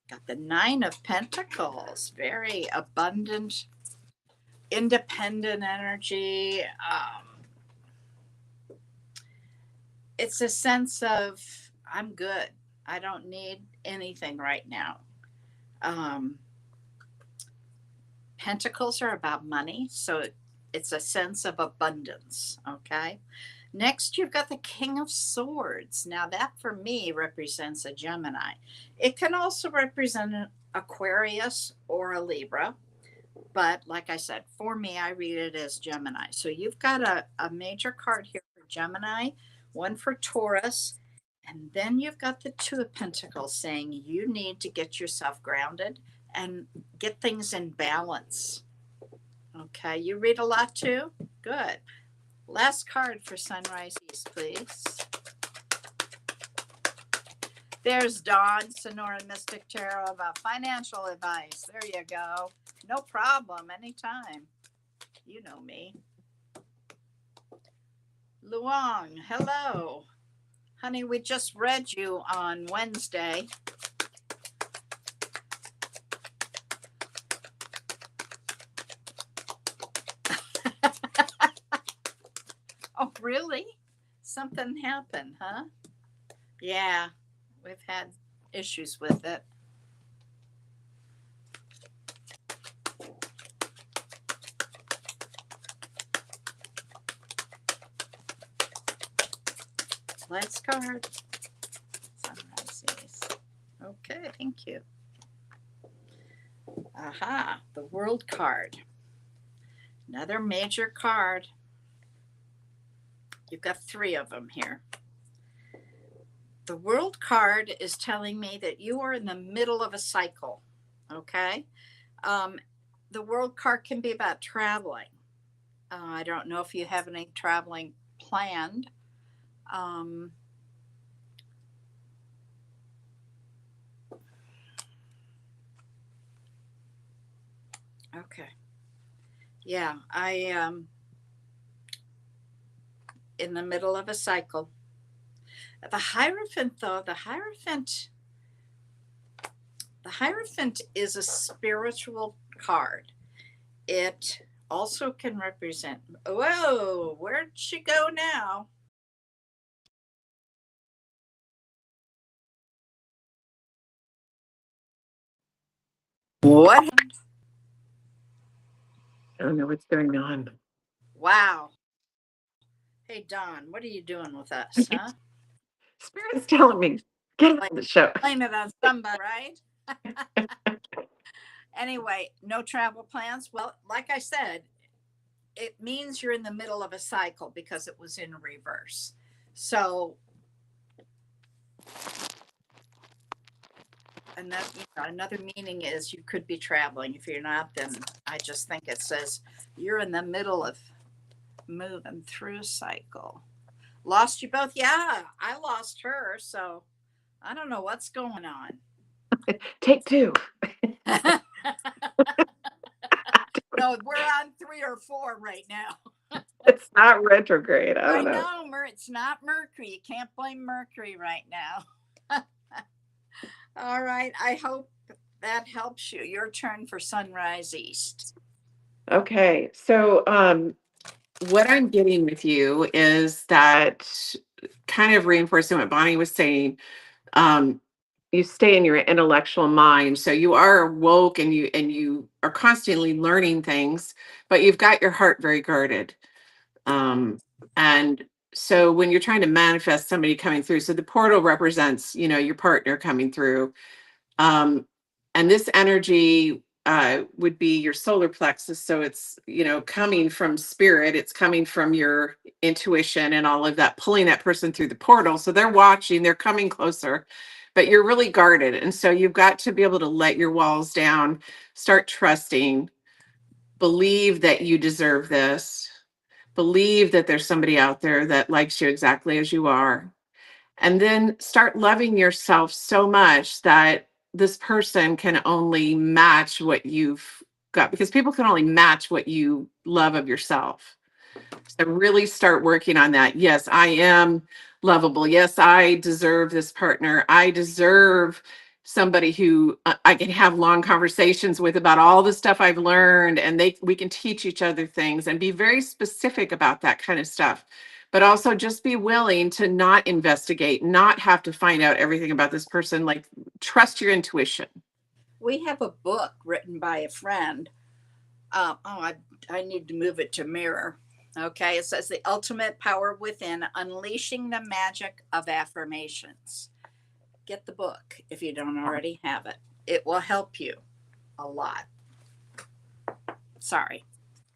Got the Nine of Pentacles, very abundant, independent energy. It's a sense of, I'm good. I don't need anything right now. Pentacles are about money, so it's a sense of abundance, okay? Next, you've got the King of Swords. Now, that for me represents a Gemini. It can also represent an Aquarius or a Libra. But like I said, for me, I read it as Gemini. So you've got a major card here for Gemini, one for Taurus, and then you've got the Two of Pentacles saying you need to get yourself grounded and get things in balance. Okay, you read a lot too? Good. Last card for Sunrise East, please. There's Dawn, Sonora Mystic Tarot about financial advice. There you go. No problem, anytime. You know me. Luong, hello. Honey, we just read you on Wednesday. Oh, really? Something happened, huh? Yeah, we've had issues with it. Last card. Sunrise East. Okay, thank you. Aha, the World card. Another major card. You've got three of them here. The World card is telling me that you are in the middle of a cycle, okay? The World card can be about traveling. I don't know if you have any traveling planned. Okay. Yeah, I in the middle of a cycle. The Hierophant, though, the Hierophant is a spiritual card. It also can represent, whoa, where'd she go now? What? I don't know what's going on. Wow. Hey, Don, what are you doing with us, huh? Spirit's telling me, get on the show. Blame it on somebody, right? Anyway, no travel plans. Well, like I said, it means you're in the middle of a cycle because it was in reverse. So another meaning is you could be traveling. If you're not, then I just think it says You're in the middle of moving through cycle. Lost you both? Yeah, I lost her, so I don't know what's going on. Take two. No, we're on 3 or 4 right now. It's not retrograde. I I don't know. know, it's not Mercury. You can't blame Mercury right now. All right. I hope that helps you. Your turn for Sunrise East. Okay. So, what I'm getting with you is that kind of reinforcing what Bonnie was saying. Um, you stay in your intellectual mind, so you are woke and you are constantly learning things, but you've got your heart very guarded. Um, and so when you're trying to manifest somebody coming through, so the portal represents, your partner coming through. Um, and this energy would be your solar plexus. So it's, coming from spirit, it's coming from your intuition and all of that, pulling that person through the portal. So they're watching, they're coming closer, but you're really guarded. And so you've got to be able to let your walls down, start trusting, believe that you deserve this, believe that there's somebody out there that likes you exactly as you are, and then start loving yourself so much that this person can only match what you've got, because people can only match what you love of yourself. So really start working on that. Yes, I am lovable. Yes, I deserve this partner. I deserve somebody who I can have long conversations with about all the stuff I've learned, and we can teach each other things and be very specific about that kind of stuff. But also just be willing to not investigate, not have to find out everything about this person. Like, trust your intuition. We have a book written by a friend. I need to move it to mirror. Okay, it says The Ultimate Power Within, Unleashing the Magic of Affirmations. Get the book if you don't already have it. It will help you a lot. Sorry,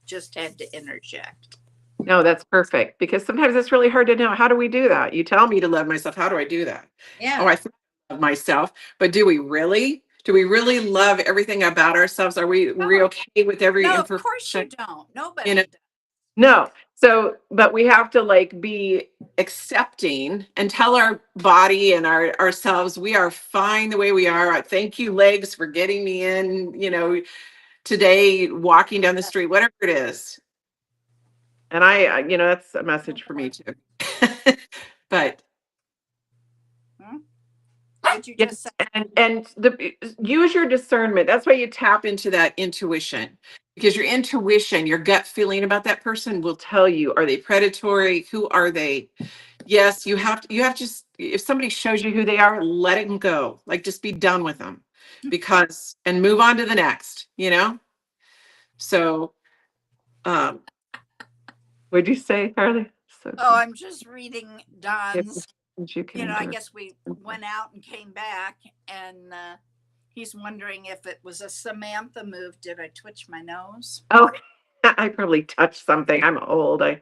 just had to interject. No, that's perfect, because sometimes it's really hard to know, how do we do that? You tell me to love myself. How do I do that? Oh, Yeah. I think I love myself, but do we really? Do we really love everything about ourselves? Are we No, okay with every no, of course you imperfection? don't. You know, Nobody does. no. So, but we have to like be accepting and tell our body and ourselves we are fine the way we are. Thank you, legs, for getting me in, today, walking down the street, whatever it is. And that's a message for me too. But Hmm? What'd you just yes, say? and use your discernment. That's why you tap into that intuition, because your intuition, your gut feeling about that person will tell you, are they predatory? Who are they? Yes, you have to just, if somebody shows you who they are, let it go. Like, just be done with them, because and move on to the next. So what'd you say, Harley? So Oh, I'm just reading if Don's. you can I endure. guess we went out and came back, and he's wondering if it was a Samantha move. Did I twitch my nose? Oh, I probably touched something. I'm old. I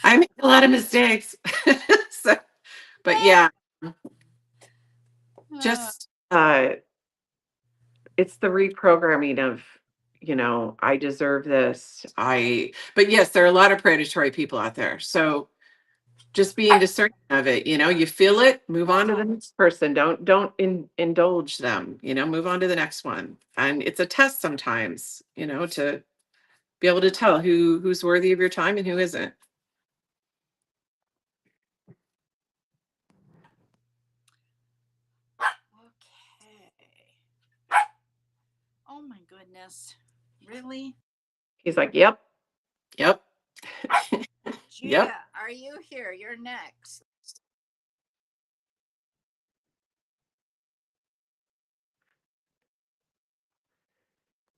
make a lot of mistakes. So, but yeah, Uh, just it's the reprogramming of, I deserve this. But yes, there are a lot of predatory people out there. So just being discerning of it, you feel it, move on to the next person. Don't indulge them, move on to the next one. And it's a test sometimes, to be able to tell who's worthy of your time and who isn't. okay. Oh my goodness. Really? He's like, yep, yep, Gia, yep. are you here? You're next.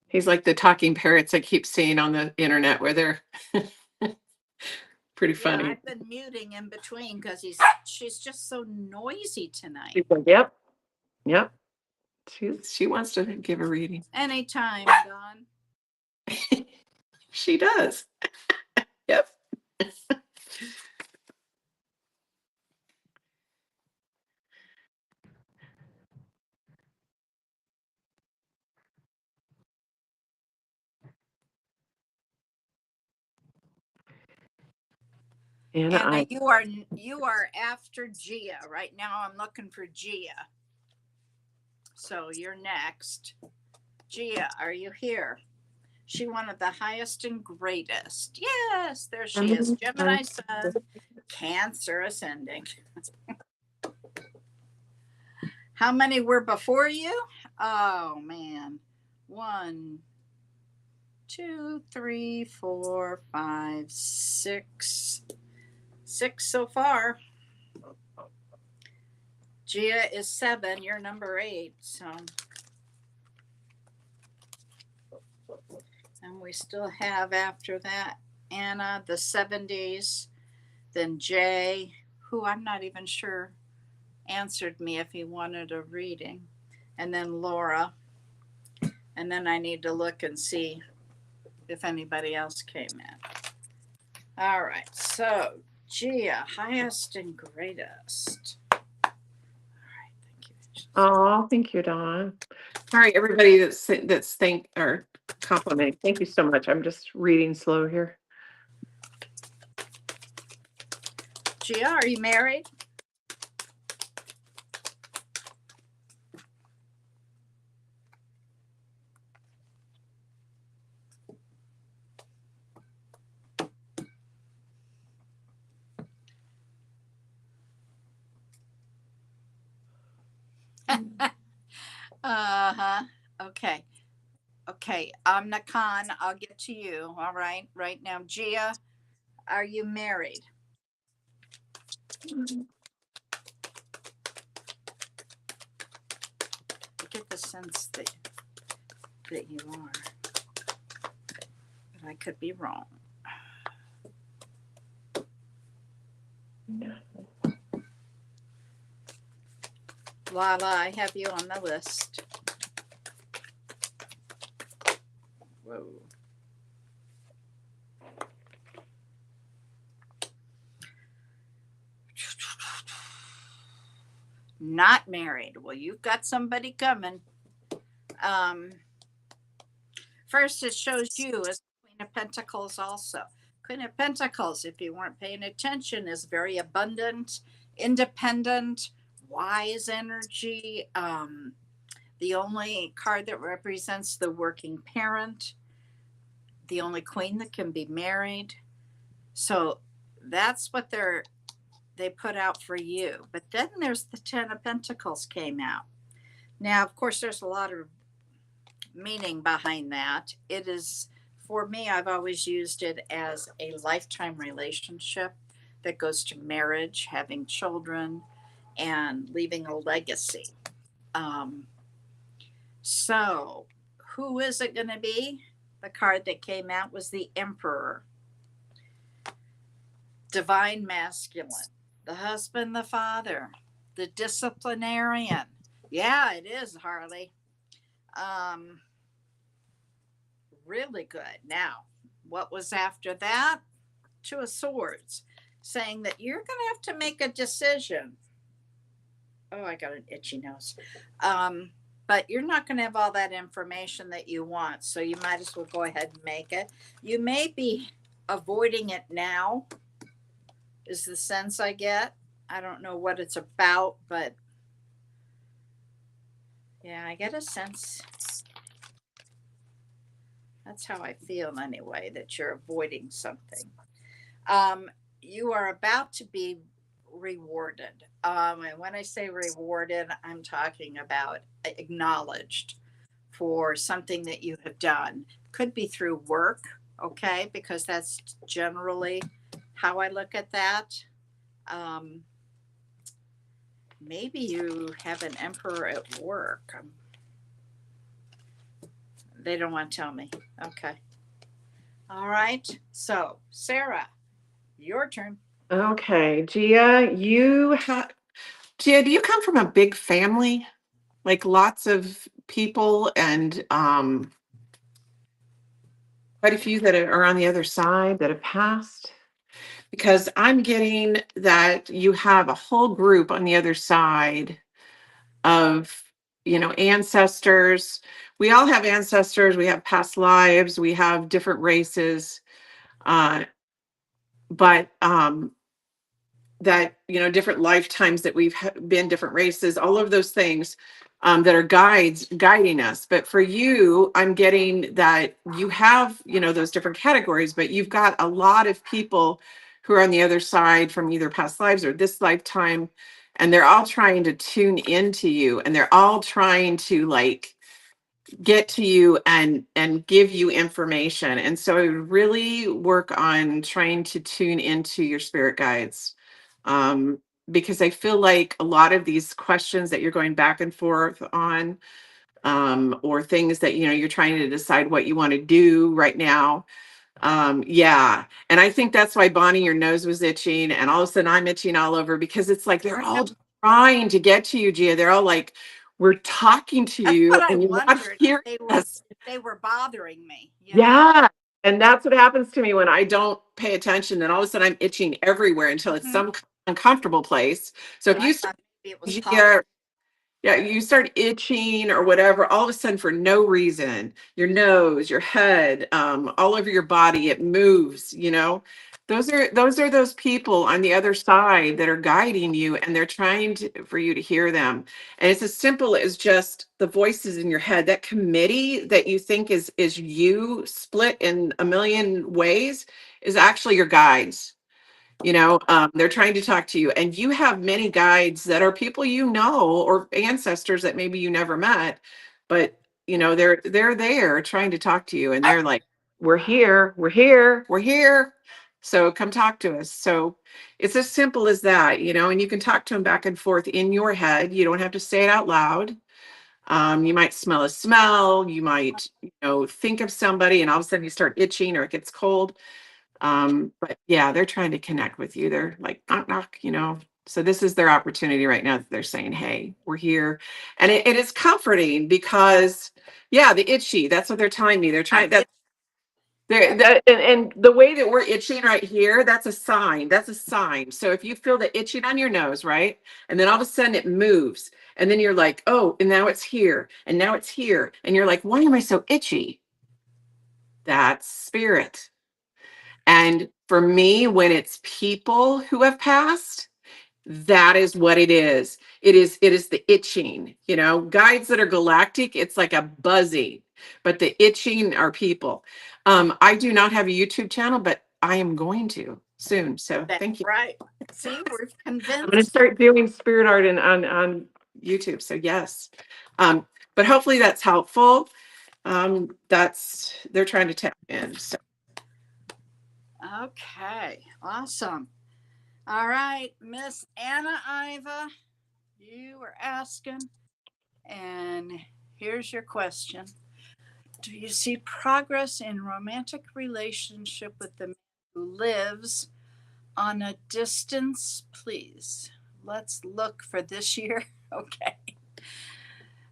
He's like the talking parrots I keep seeing on the internet, where they're pretty Yeah, funny. I've been muting in between because she's just so noisy tonight. He's like, yep, yep. She wants to give a reading. Anytime, Don. She does. Yep. Anna, Anna, you are after Gia. Right now I'm looking for Gia. So you're next. Gia, are you here? She wanted the highest and greatest. Yes, there she is. Gemini Sun, Cancer ascending. How many were before you? Oh man. 1, 2, 3, 4, 5, 6. 6 so far. Gia is 7. You're number 8. So, and we still have after that Anna, the 70s, then Jay, who I'm not even sure answered me if he wanted a reading, and then Laura, and then I need to look and see if anybody else came in. All right, so Gia, highest and greatest. All right, thank you. Oh, thank you, Dawn. Sorry, everybody that's thank or complimenting. Thank you so much. I'm just reading slow here. Gia, are you married? Uh-huh. Okay. Okay. Nakan, I'll get to you. All right. Right now, Gia, are you married? I get the sense that you are. But I could be wrong. Lala, I have you on the list. Whoa. Not married. Well, you've got somebody coming. First, it shows you as Queen of Pentacles also. Queen of Pentacles, if you weren't paying attention, is very abundant, independent, wise energy. The only card that represents the working parent, the only queen that can be married. So that's what they put out for you. But then there's the 10 of Pentacles came out. Now, of course, there's a lot of meaning behind that. It is, for me, I've always used it as a lifetime relationship that goes to marriage, having children, and leaving a legacy. So who is it going to be? The card that came out was the Emperor. Divine masculine, the husband, the father, the disciplinarian. Yeah, it is, Harley. Really good. Now, what was after that? Two of Swords, saying that you're going to have to make a decision. Oh, I got an itchy nose. But you're not going to have all that information that you want, so you might as well go ahead and make it. You may be avoiding it now, is the sense I get. I don't know what it's about, but yeah, I get a sense. That's how I feel anyway, that you're avoiding something. You are about to be rewarded. And when I say rewarded, I'm talking about acknowledged for something that you have done. Could be through work, okay? Because that's generally how I look at that. Maybe you have an emperor at work. They don't want to tell me. Okay. All right. So, Sarah, your turn. Okay, Gia, Gia, do you come from a big family? Like lots of people and quite a few that are on the other side that have passed? Because I'm getting that you have a whole group on the other side of, ancestors. We all have ancestors, we have past lives, we have different races. But that, you know, different lifetimes that we've been, different races, all of those things that are guiding us. But for you, I'm getting that you have, you know, those different categories, but you've got a lot of people who are on the other side from either past lives or this lifetime, and they're all trying to tune into you, and they're all trying to like get to you and give you information. And so I would really work on trying to tune into your spirit guides, um, because I feel like a lot of these questions that you're going back and forth on, or things that, you know, you're trying to decide what you want to do right now. Yeah. And I think that's why, Bonnie, your nose was itching, and all of a sudden I'm itching all over, because it's like they're all trying to get to you, Gia. They're all like, we're talking to That's you what I and you're not wondered, hearing us. if they were bothering me, you know? Yeah. And that's what happens to me when I don't pay attention. Then all of a sudden I'm itching everywhere until it's Mhm. some uncomfortable place. So if And I you thought maybe it was start, yeah, you start itching or whatever, all of a sudden for no reason, your nose, your head, all over your body, it moves, you know. Those are those people on the other side that are guiding you, and they're trying for you to hear them. And it's as simple as just the voices in your head. That committee that you think is you split in a million ways is actually your guides. You know, they're trying to talk to you, and you have many guides that are people you know, or ancestors that maybe you never met, but you know, they're there trying to talk to you, and they're like, we're here, we're here, we're here, so come talk to us. So it's as simple as that, you know. And you can talk to them back and forth in your head. You don't have to say it out loud. You might smell a smell, you might, you know, think of somebody, and all of a sudden you start itching or it gets cold. But yeah, they're trying to connect with you. They're like, knock, knock, you know. So this is their opportunity right now that they're saying, hey, we're here. And it is comforting because, yeah, the itchy, that's what they're telling me. They're trying that. And the way that we're itching right here, that's a sign. That's a sign. So if you feel the itching on your nose, right? And then all of a sudden it moves. And then you're like, oh, and now it's here. And now it's here. And you're like, why am I so itchy? That's spirit. And for me, when it's people who have passed, that is what it is. It is the itching, you know, guides that are galactic, it's like a buzzing, but the itching are people. I do not have a YouTube channel, but I am going to soon. So That's thank you. right. See, we're I'm going to convinced. start doing spirit art on YouTube. So yes. But hopefully that's helpful. That's they're trying to tap in. So Okay, awesome. All right, Miss Anna Iva, you were asking, and here's your question. Do you see progress in romantic relationship with the man who lives on a distance, please? Let's look for this year. Okay.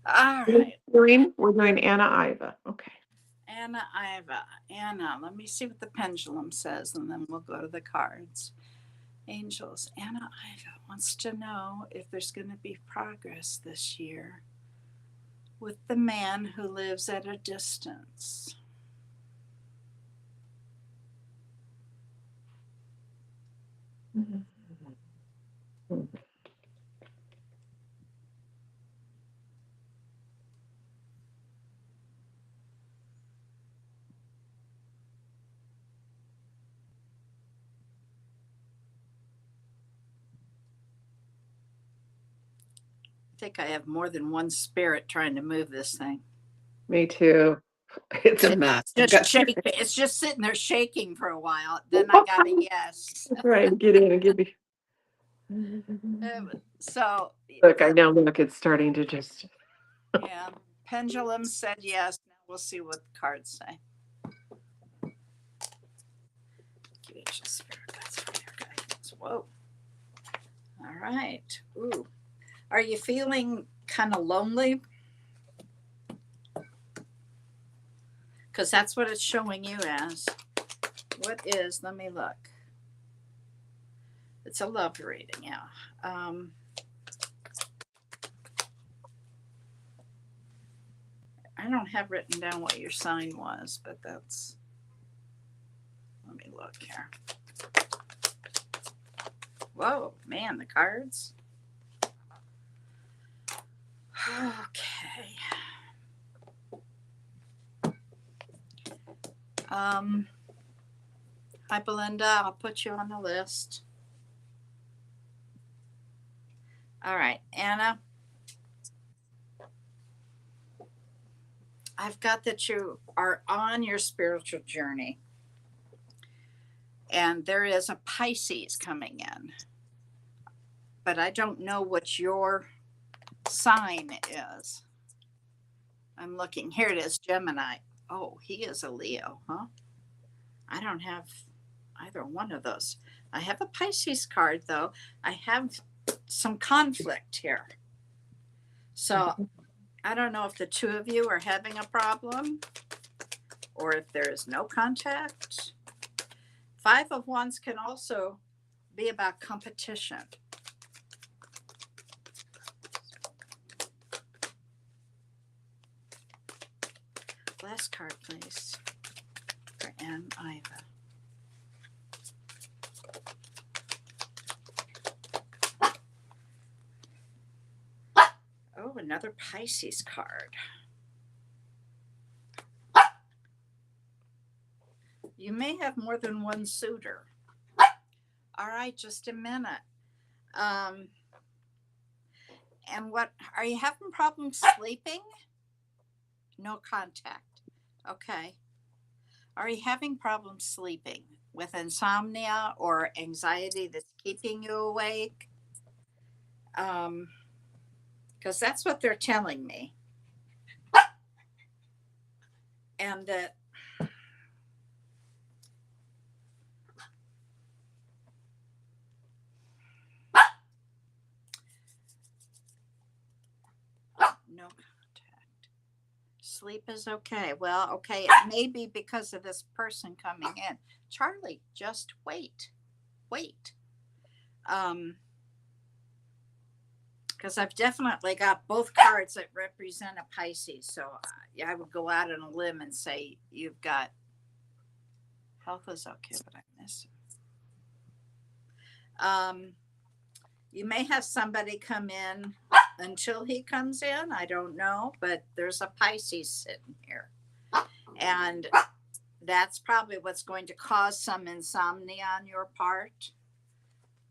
All right. we're doing Anna Iva. Okay. Anna Iva. Anna, let me see what the pendulum says, and then we'll go to the cards. Angels. Anna Iva wants to know if there's going to be progress this year with the man who lives at a distance. I think I have more than one spirit trying to move this thing. Me too. It's a mess. It's just sitting there shaking for a while. Then I got a yes. Right, get in and give me. So Look, I know. Look, it's starting to just. yeah, pendulum said yes. Now we'll see what the cards say. Whoa. All right. Ooh. Are you feeling kind of lonely? Because that's what it's showing you as. What is, let me look. It's a love reading, yeah. I don't have written down what your sign was, but that's, let me look here. Whoa, man, the cards. Okay. Hi, Belinda. I'll put you on the list. All right, Anna. I've got that you are on your spiritual journey, and there is a Pisces coming in, but I don't know what your sign is. I'm looking. Here it is, Gemini. Oh, he is a Leo, huh? I don't have either one of those. I have a Pisces card, though. I have some conflict here. So I don't know if the two of you are having a problem or if there is no contact. Five of Wands can also be about competition. Last card, please, for Ann Iva. Oh, another Pisces card. You may have more than one suitor. All right, just a minute. And what are you having problems sleeping? No contact. Okay. Are you having problems sleeping with insomnia or anxiety that's keeping you awake? Because that's what they're telling me. And that no contact. Sleep is okay. Well, okay, it may be because of this person coming in. Charlie, just wait. Wait. Because I've definitely got both cards that represent a Pisces. So I would go out on a limb and say you've got health is okay, but I miss it. You may have somebody come in until he comes in. I don't know, but there's a Pisces sitting here. And that's probably what's going to cause some insomnia on your part.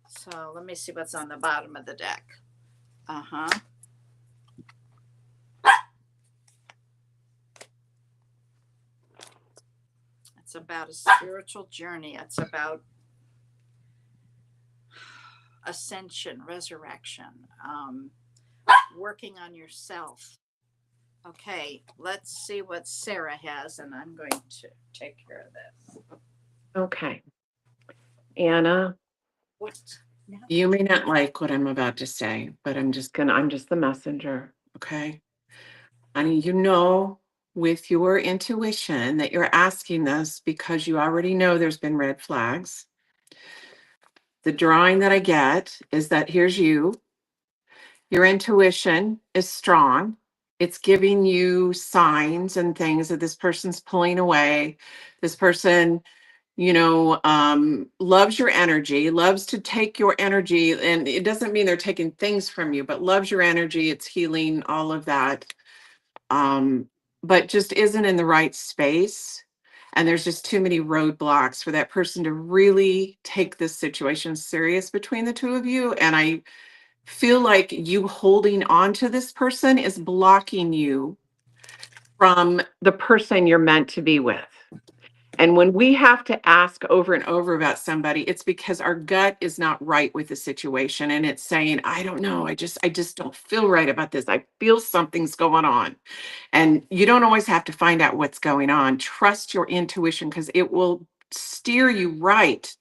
So let me see what's on the bottom of the deck. Uh-huh. It's about a spiritual journey. It's about ascension, resurrection, working on yourself. Okay, let's see what Sarah has, and I'm going to take care of this. Okay. Anna, What? No. you may not like what I'm about to say, but I'm just the messenger. Okay. Honey, you know with your intuition that you're asking this because you already know there's been red flags. The drawing that I get is that here's you. Your intuition is strong. It's giving you signs and things that this person's pulling away. This person, loves your energy, loves to take your energy. And it doesn't mean they're taking things from you, but loves your energy. It's healing, all of that. But just isn't in the right space. And there's just too many roadblocks for that person to really take this situation serious between the two of you. And I feel like you holding on to this person is blocking you from the person you're meant to be with. And when we have to ask over and over about somebody, it's because our gut is not right with the situation. And it's saying, I don't know, I just don't feel right about this. I feel something's going on. And you don't always have to find out what's going on. Trust your intuition because it will steer you right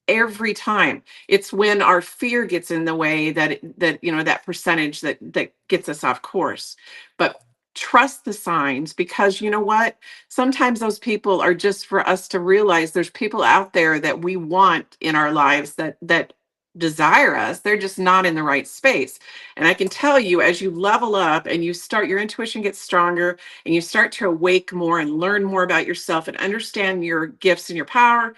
every time. It's when our fear gets in the way that percentage that gets us off course. But trust the signs, because you know what, sometimes those people are just for us to realize there's people out there that we want in our lives that desire us. They're just not in the right space. And I can tell you, as you level up and you start, your intuition gets stronger and you start to awake more and learn more about yourself and understand your gifts and your power,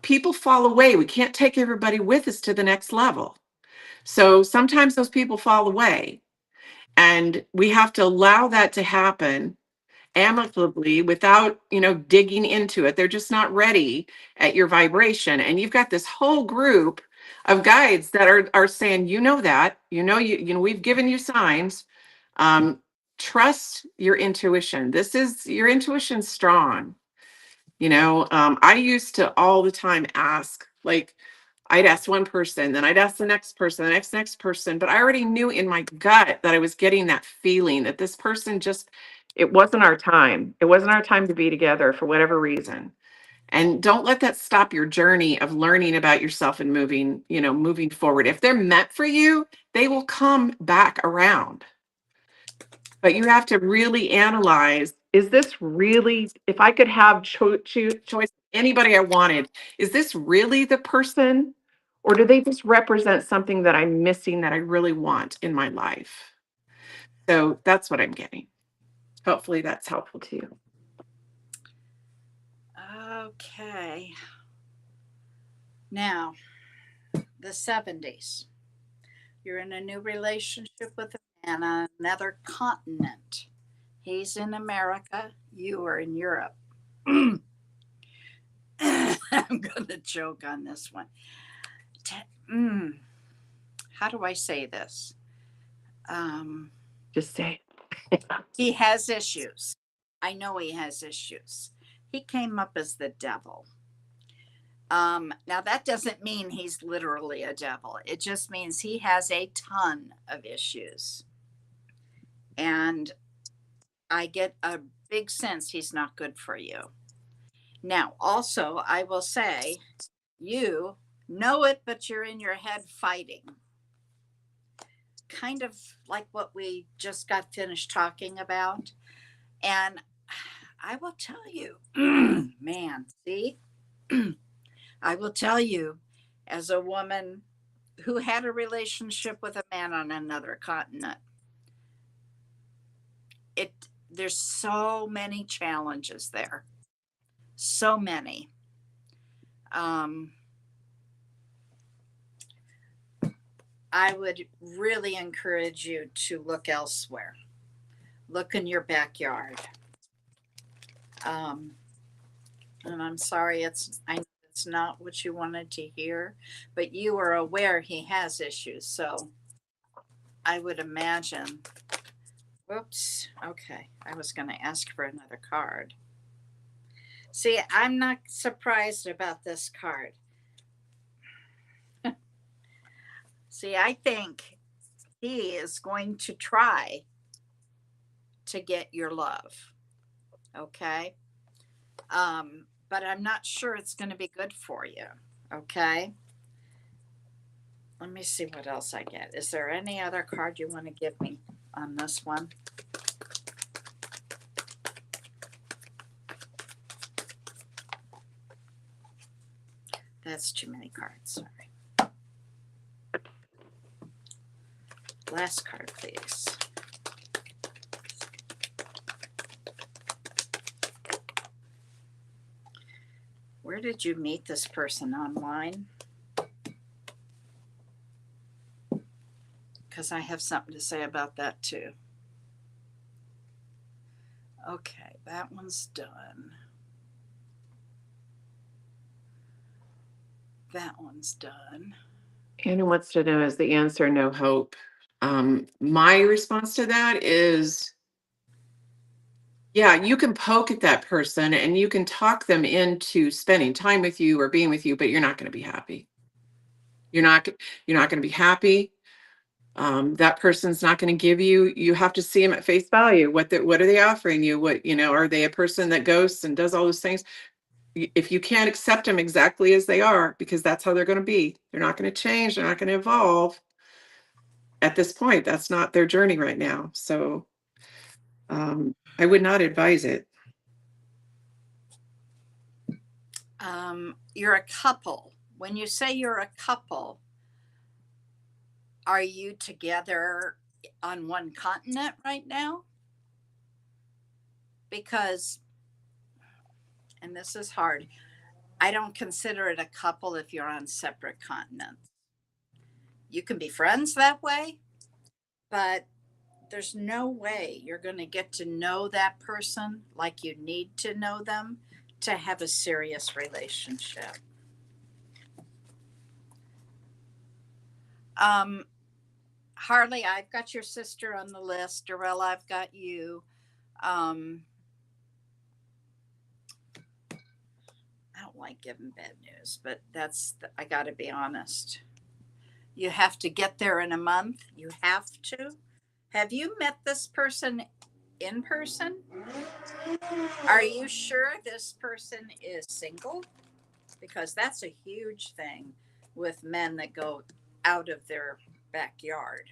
people fall away. We can't take everybody with us to the next level. So sometimes those people fall away, and we have to allow that to happen amicably without, digging into it. They're just not ready at your vibration. And you've got this whole group of guides that are saying, that, we've given you signs. Um, Trust your intuition. Your intuition's strong. I used to all the time ask, like, I'd ask one person, then I'd ask the next person, the next person, but I already knew in my gut that I was getting that feeling that this person just, it wasn't our time. It wasn't our time to be together for whatever reason. And don't let that stop your journey of learning about yourself and moving forward. If they're meant for you, they will come back around. But you have to really analyze, is this really, if I could have choice anybody I wanted, is this really the person? Or do they just represent something that I'm missing that I really want in my life? So that's what I'm getting. Hopefully that's helpful to you. Okay. Now, the 70s. You're in a new relationship with a man on another continent. He's in America. You are in Europe. I'm going to joke on this one. How do I say this? Just say He has issues. I know he has issues. He came up as the devil. Now, that doesn't mean he's literally a devil. It just means he has a ton of issues. And I get a big sense he's not good for you. Now, also, I will say, you know it, but you're in your head fighting. Kind of like what we just got finished talking about. And I will tell you, man, see, I will tell you, as a woman who had a relationship with a man on another continent, there's so many challenges there. So many. I would really encourage you to look elsewhere. Look in your backyard. And I'm sorry, I know it's not what you wanted to hear, but you are aware he has issues. So I would imagine. Whoops. Okay. I was going to ask for another card. See, I'm not surprised about this card. See, I think he is going to try to get your love. Okay. But I'm not sure it's going to be good for you. Okay. Let me see what else I get. Is there any other card you want to give me on this one? That's too many cards. Sorry. Last card, please. Where did you meet this person online? Because I have something to say about that too. Okay, that one's done. That one's done. Anna wants to know, is the answer no hope? My response to that is, yeah, you can poke at that person and you can talk them into spending time with you or being with you, but you're not going to be happy. You're not going to be happy. That person's not going to give you. You have to see them at face value. What are they offering you? Are they a person that ghosts and does all those things? If you can't accept them exactly as they are, because that's how they're going to be, they're not going to change. They're not going to evolve. At this point, that's not their journey right now. So I would not advise it. You're a couple. When you say you're a couple, are you together on one continent right now? Because, and this is hard, I don't consider it a couple if you're on separate continents. You can be friends that way, but there's no way you're going to get to know that person like you need to know them to have a serious relationship. Um, Harley, I've got your sister on the list. Darrell, I've got you. I don't like giving bad news, but I got to be honest. You have to get there in a month. You have to. Have you met this person in person? Are you sure this person is single? Because that's a huge thing with men that go out of their backyard.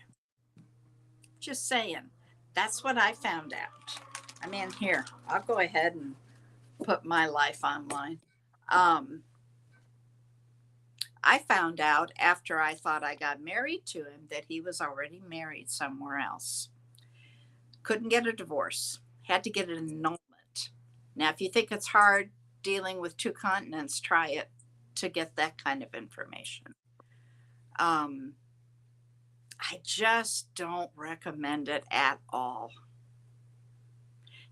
Just saying. That's what I found out. I mean, here, I'll go ahead and put my life online. I found out after I thought I got married to him that he was already married somewhere else. Couldn't get a divorce, had to get an annulment. Now, if you think it's hard dealing with two continents, try it to get that kind of information. I just don't recommend it at all.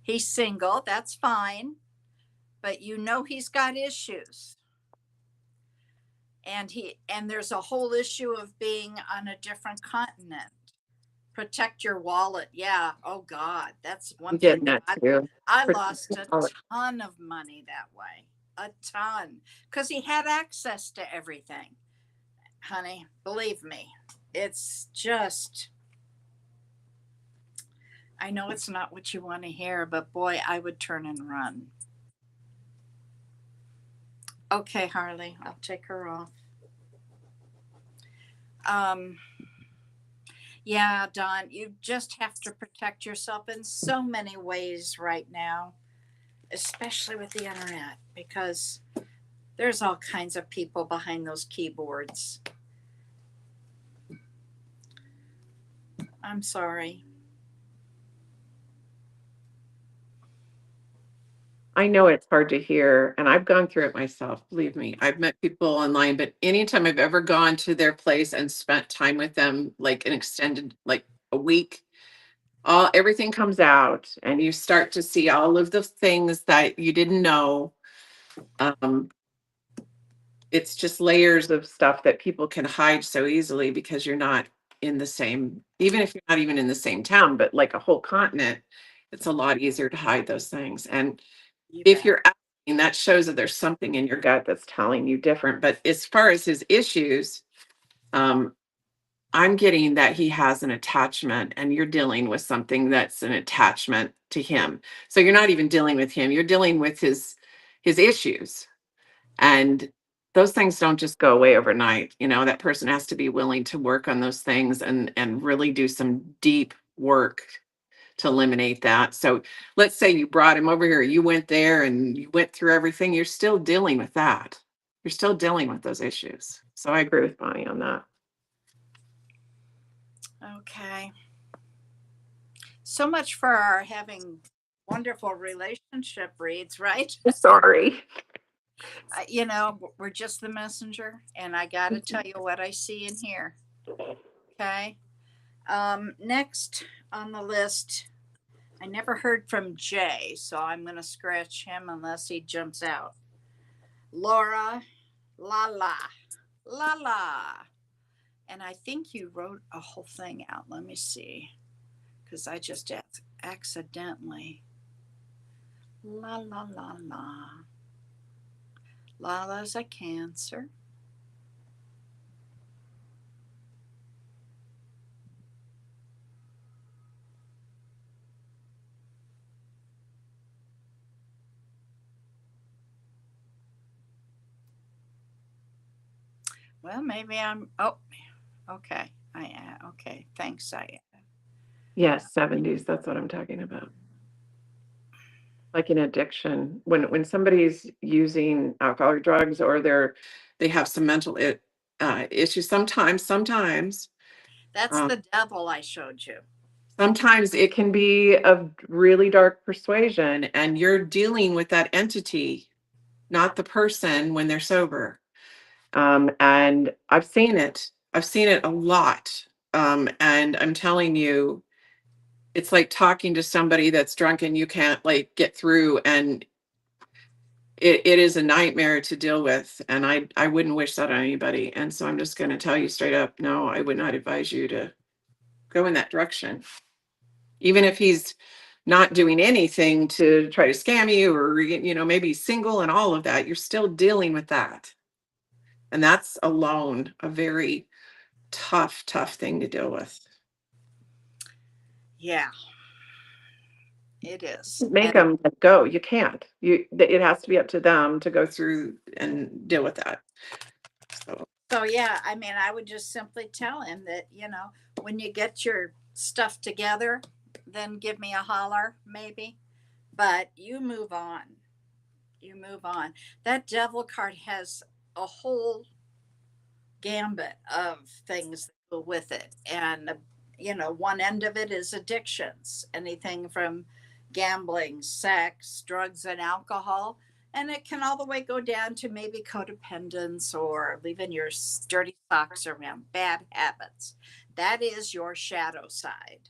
He's single, that's fine, but you know he's got issues. And there's a whole issue of being on a different continent. Protect your wallet. Yeah. Oh God, that's one thing. Getting that too. I lost a ton of money that way. A ton. Because he had access to everything. Honey, believe me, it's just, I know it's not what you want to hear, but boy, I would turn and run. Okay, Harley, I'll take her off. Yeah, Don, you just have to protect yourself in so many ways right now, especially with the internet, because there's all kinds of people behind those keyboards. I'm sorry. I know it's hard to hear, and I've gone through it myself. Believe me, I've met people online, but anytime I've ever gone to their place and spent time with them, like an extended, like a week, everything comes out, and you start to see all of the things that you didn't know. It's just layers of stuff that people can hide so easily because you're not in the same, even if you're not even in the same town, but like a whole continent, it's a lot easier to hide those things. And if you're asking, that shows that there's something in your gut that's telling you different. But as far as his issues, I'm getting that he has an attachment and you're dealing with something that's an attachment to him. So you're not even dealing with him, you're dealing with his issues. And those things don't just go away overnight. You know, that person has to be willing to work on those things and really do some deep work to eliminate that. So let's say you brought him over here, you went there and you went through everything, you're still dealing with that. You're still dealing with those issues. So I agree with Bonnie on that. Okay. So much for our having wonderful relationship reads, right? Sorry. You know, we're just the messenger, and I got to tell you what I see in here. Okay. Next on the list, I never heard from Jay, so I'm going to scratch him unless he jumps out. Laura, la. And I think you wrote a whole thing out. Let me see, because I just accidentally. La. Lala's a Cancer. Well, maybe I'm, okay. Okay. Thanks, Yes, 70s. That's what I'm talking about. Like an addiction, when somebody's using alcohol or drugs, or they have some mental issues. Sometimes that's the devil I showed you. Sometimes it can be of really dark persuasion, and you're dealing with that entity not the person when they're sober. And I've seen it. I've seen it a lot. And I'm telling you, it's like talking to somebody that's drunk and you can't like get through, and it is a nightmare to deal with. And I wouldn't wish that on anybody. And so I'm just going to tell you straight up, no, I would not advise you to go in that direction. Even if he's not doing anything to try to scam you, or, maybe single and all of that, you're still dealing with that. And that's alone a very tough thing to deal with. Yeah, it is. Make them let go. You can't. It has to be up to them to go through and deal with that. So yeah, I mean, I would just simply tell him that, when you get your stuff together, then give me a holler, maybe. But you move on. You move on. That devil card has a whole gambit of things that go with it. And, one end of it is addictions, anything from gambling, sex, drugs, and alcohol. And it can all the way go down to maybe codependence or leaving your dirty socks around, bad habits. That is your shadow side.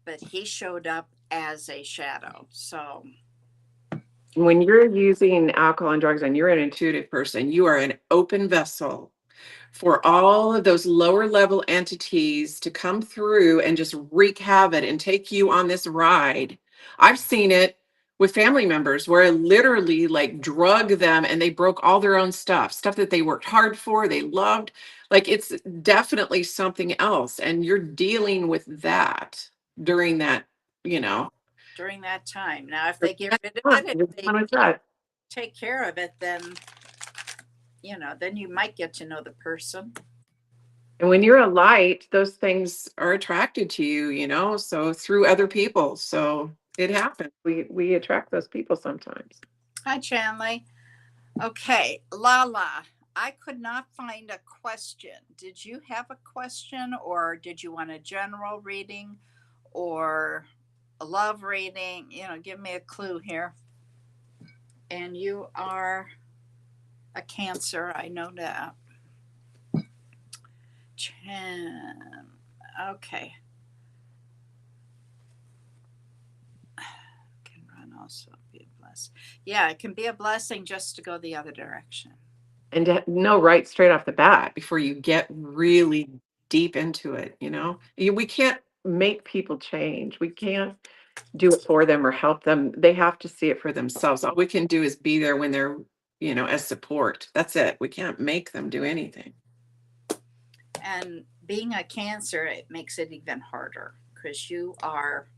But he showed up as a shadow. So when you're using alcohol and drugs and you're an intuitive person, you are an open vessel for all of those lower level entities to come through and just wreak havoc and take you on this ride. I've seen it with family members where I literally like drug them and they broke all their own stuff that they worked hard for, they loved. Like, it's definitely something else. And you're dealing with that during that, during that time. Now, if they get rid of it, if they take care of it, then you might get to know the person. And when you're a light, those things are attracted to you, so through other people. So it happens. We attract those people sometimes. Hi, Chanley. Okay, Lala, I could not find a question. Did you have a question, or did you want a general reading or a love reading? Give me a clue here. And you are a Cancer, I know that. Okay. Can run also be a blessing. Yeah, it can be a blessing just to go the other direction. And to know right straight off the bat before you get really deep into it, we can't make people change. We can't do it for them or help them. They have to see it for themselves. All we can do is be there when they're, as support. That's it. We can't make them do anything. And being a Cancer, it makes it even harder because you are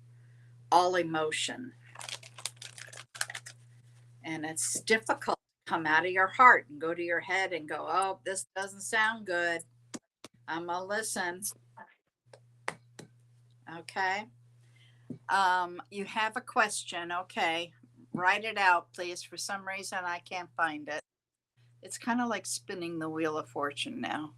all emotion. And it's difficult to come out of your heart and go to your head and go, oh, this doesn't sound good. I'm going to listen. Okay. You have a question. Okay. Write it out, please. For some reason, I can't find it. It's kind of like spinning the wheel of fortune now.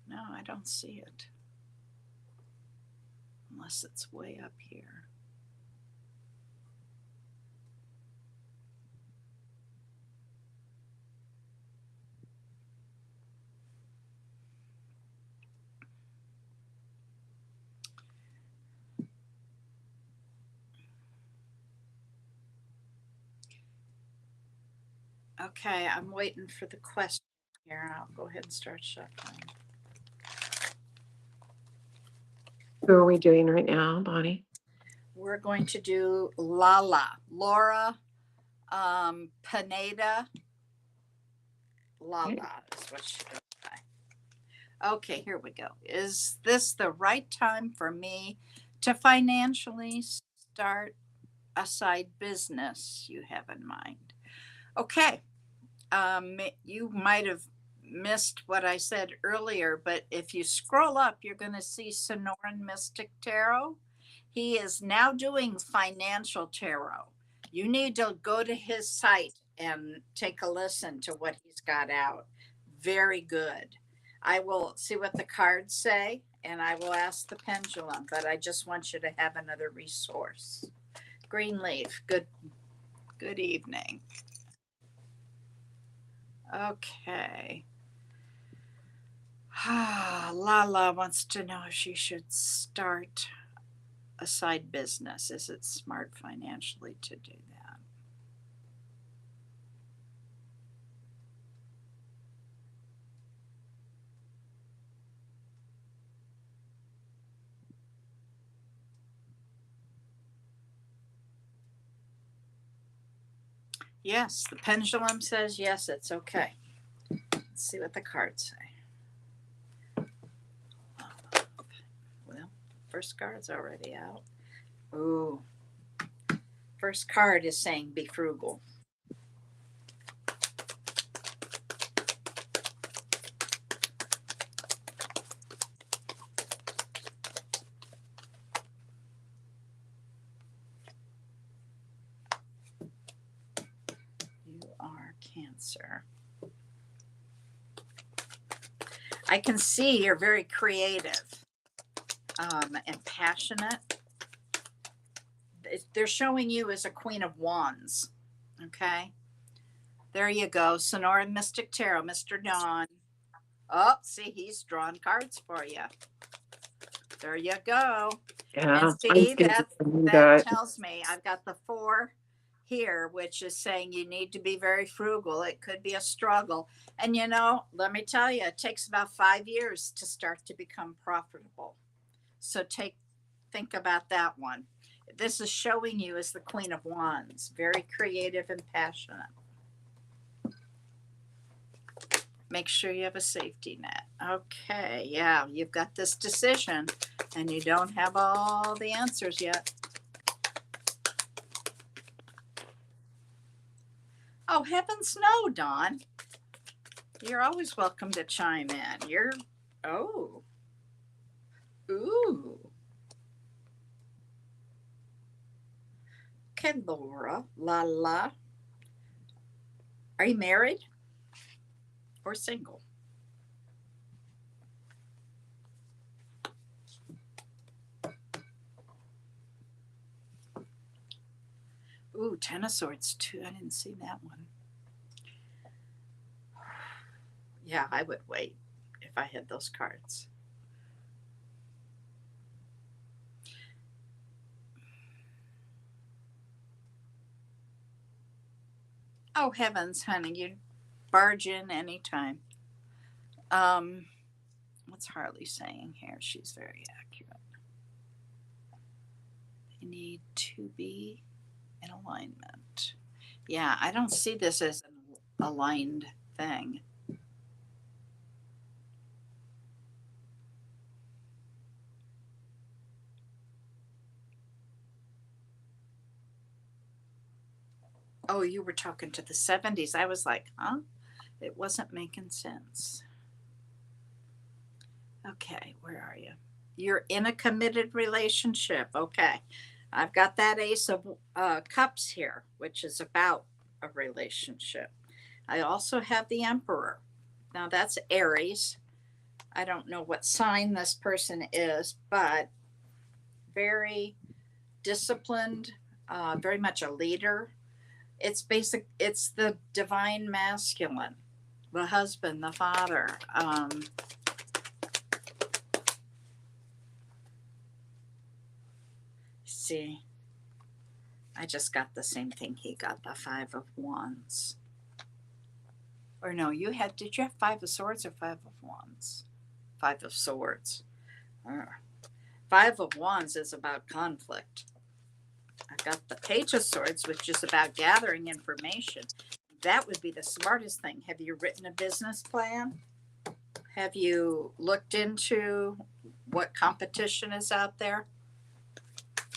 No, I don't see it. Unless it's way up here. Okay, I'm waiting for the question here. I'll go ahead and start shuffling. Who are we doing right now, Bonnie? We're going to do Lala. Laura Pineda. Lala is what she goes by. Okay, here we go. Is this the right time for me to financially start a side business you have in mind? Okay. You might have missed what I said earlier, but if you scroll up, you're going to see Sonoran Mystic Tarot. He is now doing financial tarot. You need to go to his site and take a listen to what he's got out. Very good. I will see what the cards say and I will ask the pendulum, but I just want you to have another resource. Greenleaf, good evening. Okay. Lala wants to know if she should start a side business. Is it smart financially to do that? Yes, the pendulum says yes, it's okay. Let's see what the cards say. Well, first card's already out. Ooh. First card is saying be frugal. You are Cancer. I can see you're very creative and passionate. They're showing you as a Queen of Wands. Okay. There you go. Sonora Mystic Tarot, Mr. Don. Oh, see, he's drawn cards for you. There you go. Yeah. And see, that that. tells me I've got the 4 here, which is saying you need to be very frugal. It could be a struggle. And you know, let me tell you, it takes about 5 years to start to become profitable. So think about that one. This is showing you as the Queen of Wands, very creative and passionate. Make sure you have a safety net. Okay, yeah, you've got this decision and you don't have all the answers yet. Oh, heavens no, Dawn. You're always welcome to chime in. Ooh. Okay, Laura, la. Are you married or single? Ooh, 10 of Swords too. I didn't see that one. Yeah, I would wait if I had those cards. Oh, heavens, honey, you barge in anytime. What's Harley saying here? She's very accurate. They need to be in alignment. Yeah, I don't see this as an aligned thing. Oh, you were talking to the 70s. I was like, huh? It wasn't making sense. Okay, where are you? You're in a committed relationship. Okay. I've got that Ace of Cups here, which is about a relationship. I also have the Emperor. Now that's Aries. I don't know what sign this person is, but very disciplined, very much a leader. It's the divine masculine, the husband, the father. See, I just got the same thing he got, the 5 of Wands. Or no, did you have 5 of Swords or 5 of Wands? 5 of Swords. 5 of Wands is about conflict. I've got the Page of Swords, which is about gathering information. That would be the smartest thing. Have you written a business plan? Have you looked into what competition is out there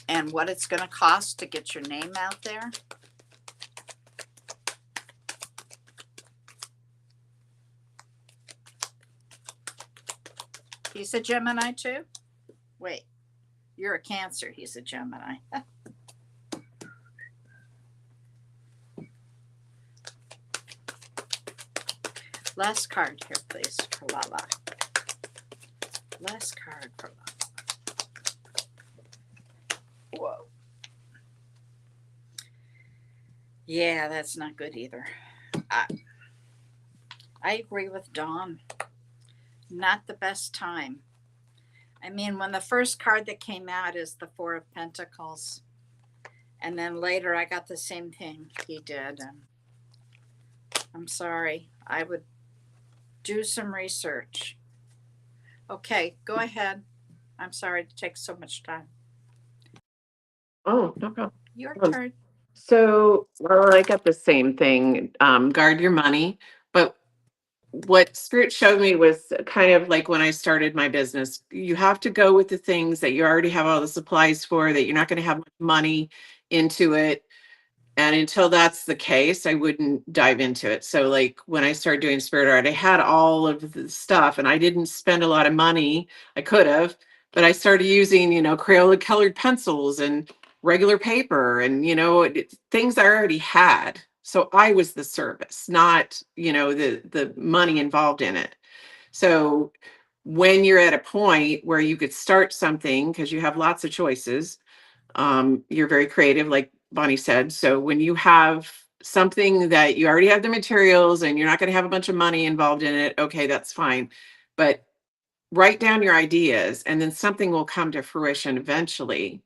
and what it's going to cost to get your name out there? He's a Gemini too? Wait, you're a Cancer. He's a Gemini. Last card here, please, for Lala. Last card for Lala. Whoa. Yeah, that's not good either. I, I agree with Dawn. Not the best time. I mean, when the first card that came out is the Four of Pentacles, and then later I got the same thing he did. And I'm sorry. I would do some research. Okay, go ahead. I'm sorry to take so much time. Oh, no problem. Your Um, turn. So, well, I got the same thing. Guard your money. But what Spirit showed me was kind of like when I started my business. You have to go with the things that you already have all the supplies for, that you're not going to have much money into it. And until that's the case, I wouldn't dive into it. So, like when I started doing spirit art, I had all of the stuff and I didn't spend a lot of money. I could have, but I started using, Crayola colored pencils and regular paper and, things I already had. So I was the service, not, the money involved in it. So when you're at a point where you could start something because you have lots of choices, you're very creative, like Bonnie said. So when you have something that you already have the materials and you're not going to have a bunch of money involved in it, okay, that's fine. But write down your ideas and then something will come to fruition eventually.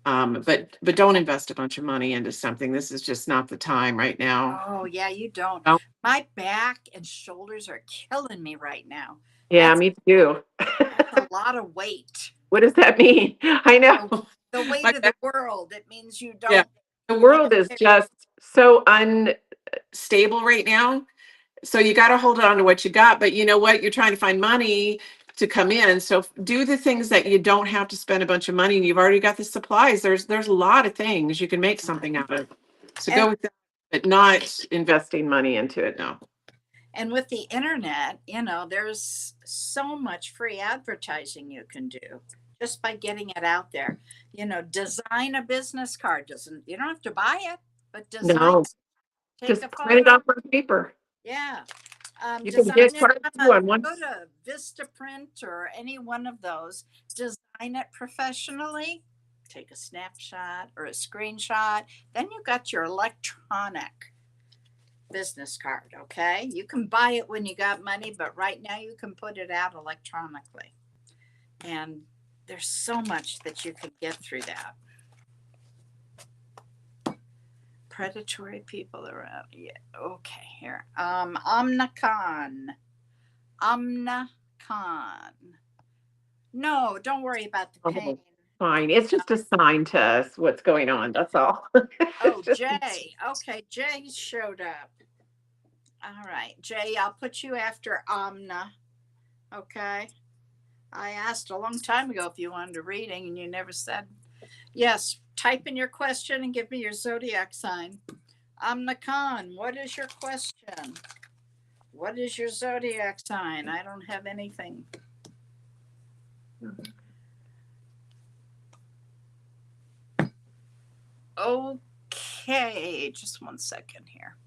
But don't invest a bunch of money into something. This is just not the time right now. Oh, yeah, you don't. Oh, My back and shoulders are killing me right now. yeah, That's me too. that's a lot of weight. What does that mean? I The, know. the weight My of the back- world. It means you yeah. don't The you can't world is carry. just so unstable right now. So you got to hold on to what you got, but you know what? You're trying to find money to come in. So do the things that you don't have to spend a bunch of money and you've already got the supplies. There's a lot of things you can make something out of. So And go with that, but not investing money into it. No. and with the internet, there's so much free advertising you can do just by getting it out there. Design a business card. Doesn't You don't have to buy it, but design, No. take Just a print it photo. off on paper. Yeah. You can Design get it cards too on one. go to Vistaprint or any one of those. Design it professionally. Take a snapshot or a screenshot. Then you got your electronic business card. Okay, you can buy it when you got money, but right now you can put it out electronically, and there's so much that you can get through that. Predatory people around. Yeah. Okay. Here. Omnicon. Omnicon. No, don't worry about the pain. Oh, fine. It's just a sign to us what's going on. That's all. It's Oh, just Jay. Okay, Jay showed up. All right, Jay, I'll put you after Omna. Okay. I asked a long time ago if you wanted a reading and you never said yes. Type in your question and give me your zodiac sign. Omna Khan, what is your question? What is your zodiac sign? I don't have anything. Okay, just one second here.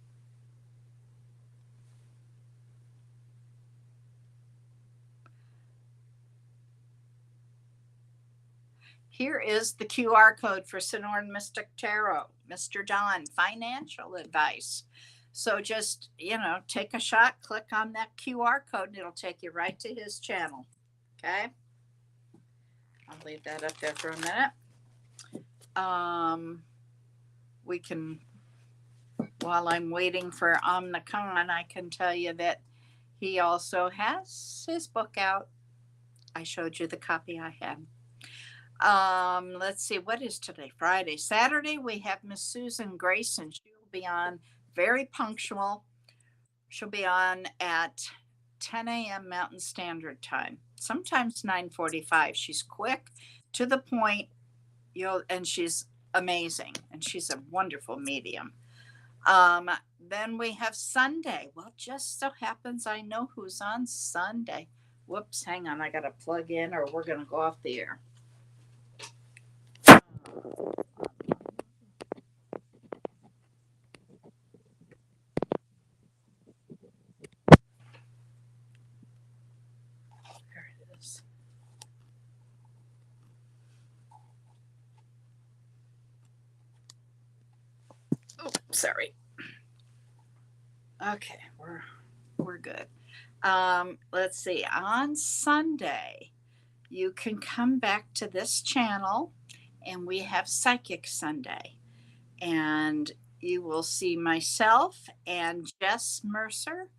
Here is the QR code for Sonoran Mystic Tarot, Mr. John, financial advice. So just, take a shot, click on that QR code, and it'll take you right to his channel. Okay. I'll leave that up there for a minute. We can, while I'm waiting for Omnicon, I can tell you that he also has his book out. I showed you the copy I had. Let's see, what is today? Friday. Saturday, we have Miss Susan Grayson. She will be on very punctual. She'll be on at 10 a.m. Mountain Standard Time, sometimes 9:45. She's quick, to the point, and she's amazing, and she's a wonderful medium. Then we have Sunday. Well, just so happens I know who's on Sunday. Whoops, hang on, I gotta plug in or we're gonna go off the air. Sorry. Okay, we're good. Let's see. On Sunday, you can come back to this channel, and we have Psychic Sunday, and you will see myself and Jess Mercer.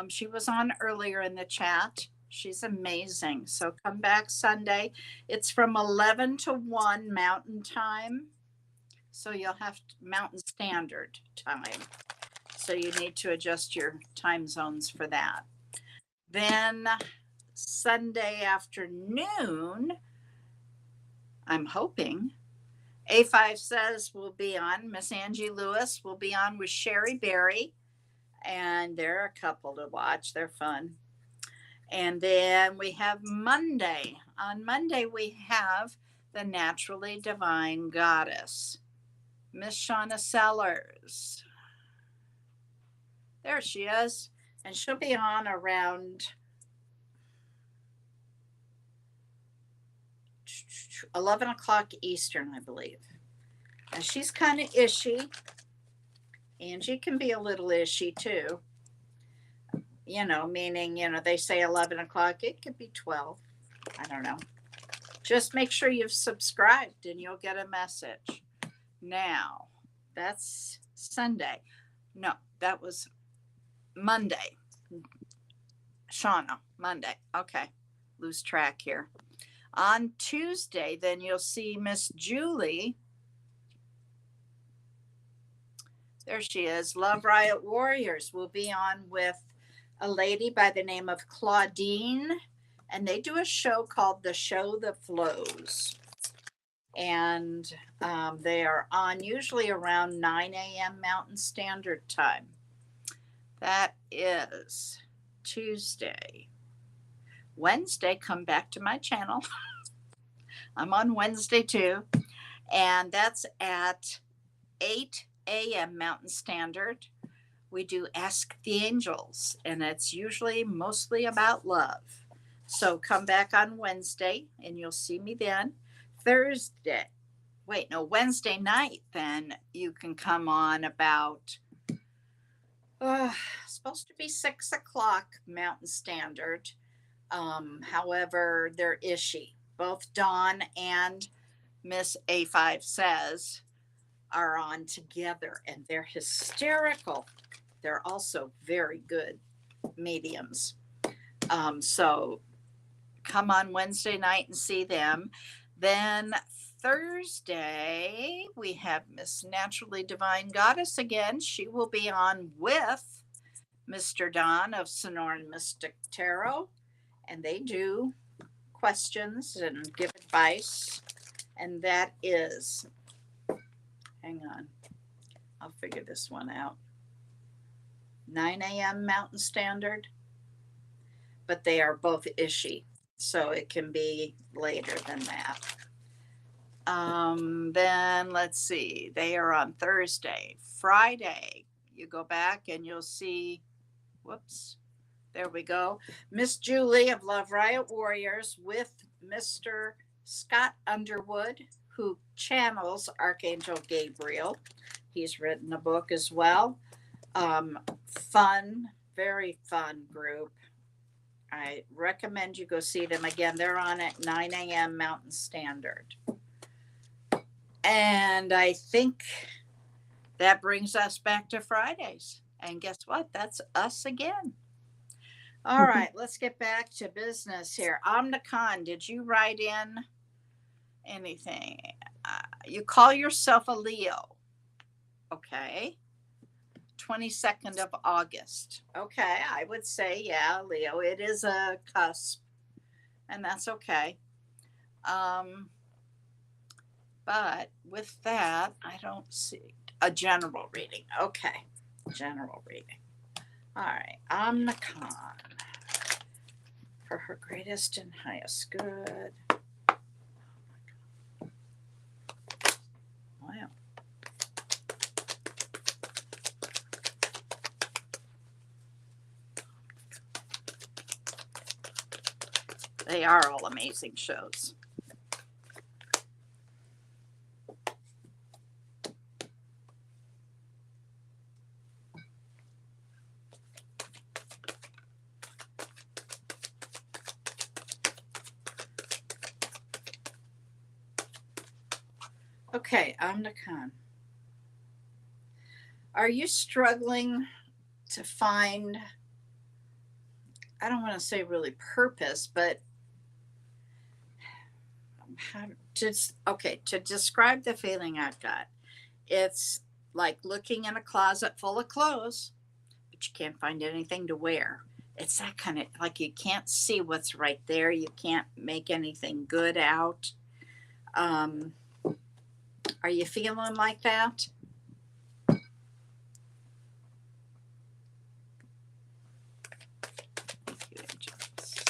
She was on earlier in the chat. She's amazing. So come back Sunday. It's from 11 to 1 Mountain Time. So you'll have Mountain Standard Time. So you need to adjust your time zones for that. Then Sunday afternoon, I'm hoping, A5 Says will be on. Miss Angie Lewis will be on with Sherry Berry. And they're a couple to watch. They're fun. And then we have Monday. On Monday, we have the Naturally Divine Goddess, Miss Shauna Sellers. There she is. And she'll be on around 11 o'clock Eastern, I believe. And she's kind of ishy. Angie can be a little ishy too. Meaning, they say 11 o'clock. It could be 12. I don't know. Just make sure you've subscribed and you'll get a message. Now, that's Sunday. No, that was Monday. Shauna, Monday. Okay. Lose track here. On Tuesday, then you'll see Miss Julie. There she is. Love Riot Warriors will be on with a lady by the name of Claudine, and they do a show called The Show That Flows. And they are on usually around 9 a.m. Mountain Standard Time. That is Tuesday. Wednesday, come back to my channel. I'm on Wednesday too. And that's at 8 a.m. Mountain Standard. We do Ask the Angels, and it's usually mostly about love. So come back on Wednesday, and you'll see me then. Wednesday night, then you can come on about, supposed to be 6 o'clock Mountain Standard. However, they're ishy. Both Dawn and Miss A5 Says are on together, and they're hysterical. They're also very good mediums. So come on Wednesday night and see them. Then Thursday, we have Miss Naturally Divine Goddess again. She will be on with Mr. Don of Sonoran Mystic Tarot, and they do questions and give advice. And that is, hang on, I'll figure this one out. 9 a.m. Mountain Standard, but they are both ishy, so it can be later than that. Then let's see, they are on Thursday. Friday, you go back and you'll see, whoops, there we go, Miss Julie of Love Riot Warriors with Mr. Scott Underwood, who channels Archangel Gabriel. He's written a book as well. Fun, very fun group. I recommend you go see them again. They're on at 9 a.m. Mountain Standard. And I think that brings us back to Fridays. And guess what? That's us again. All right, let's get back to business here. Omnicon, did you write in anything? You call yourself a Leo. Okay. 22nd of August. Okay, I would say, yeah, Leo. It is a cusp, and that's okay. But with that, I don't see a general reading. Okay, general reading. All right, Omnicon for her greatest and highest good. Wow. They are all amazing shows. Okay, Omnicon. Are you struggling to find, I don't want to say really purpose, but how to describe the feeling I've got. It's like looking in a closet full of clothes, but you can't find anything to wear. It's that kind of like you can't see what's right there. You can't make anything good out. Um, are you feeling like that? Thank you, angels.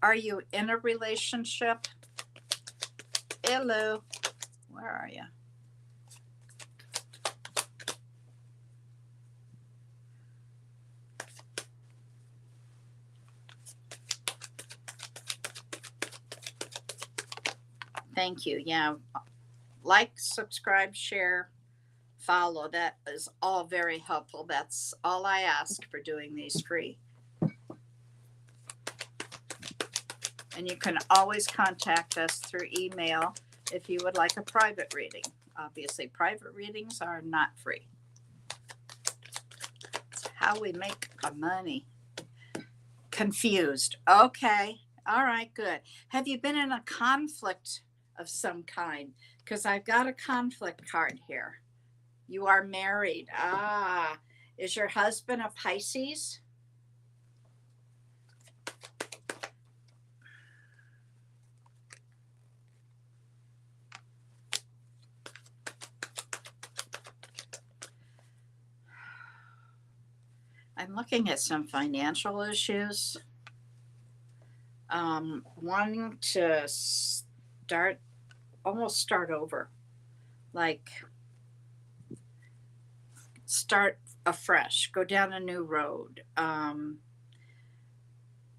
Are you in a relationship? Hello. Where are you? Thank you. Yeah. Like, subscribe, share, follow. That is all very helpful. That's all I ask for doing these free. And you can always contact us through email if you would like a private reading. Obviously, private readings are not free. It's how we make our money. Confused. Okay. All right, good. Have you been in a conflict of some kind? Because I've got a conflict card here. You are married. Ah, is your husband a Pisces? I'm looking at some financial issues. Wanting to almost start over, like start afresh, go down a new road,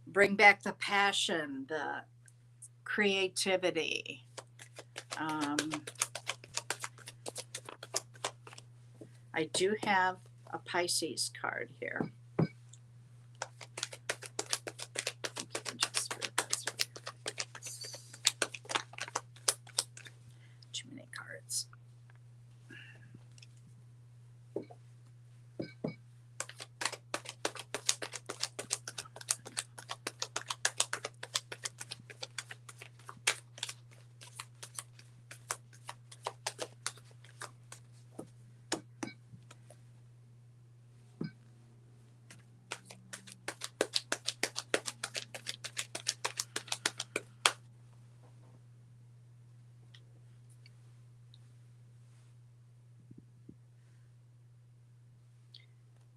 bring back the passion, the creativity. I do have a Pisces card here. Too many cards.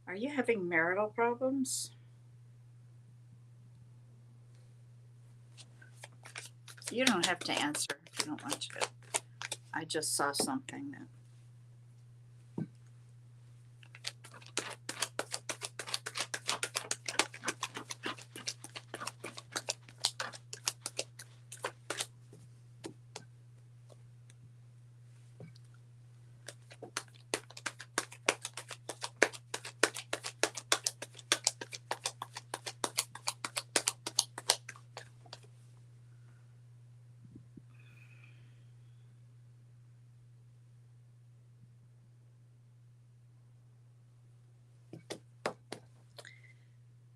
Are you having marital problems? You don't have to answer if you don't want to. I just saw something that.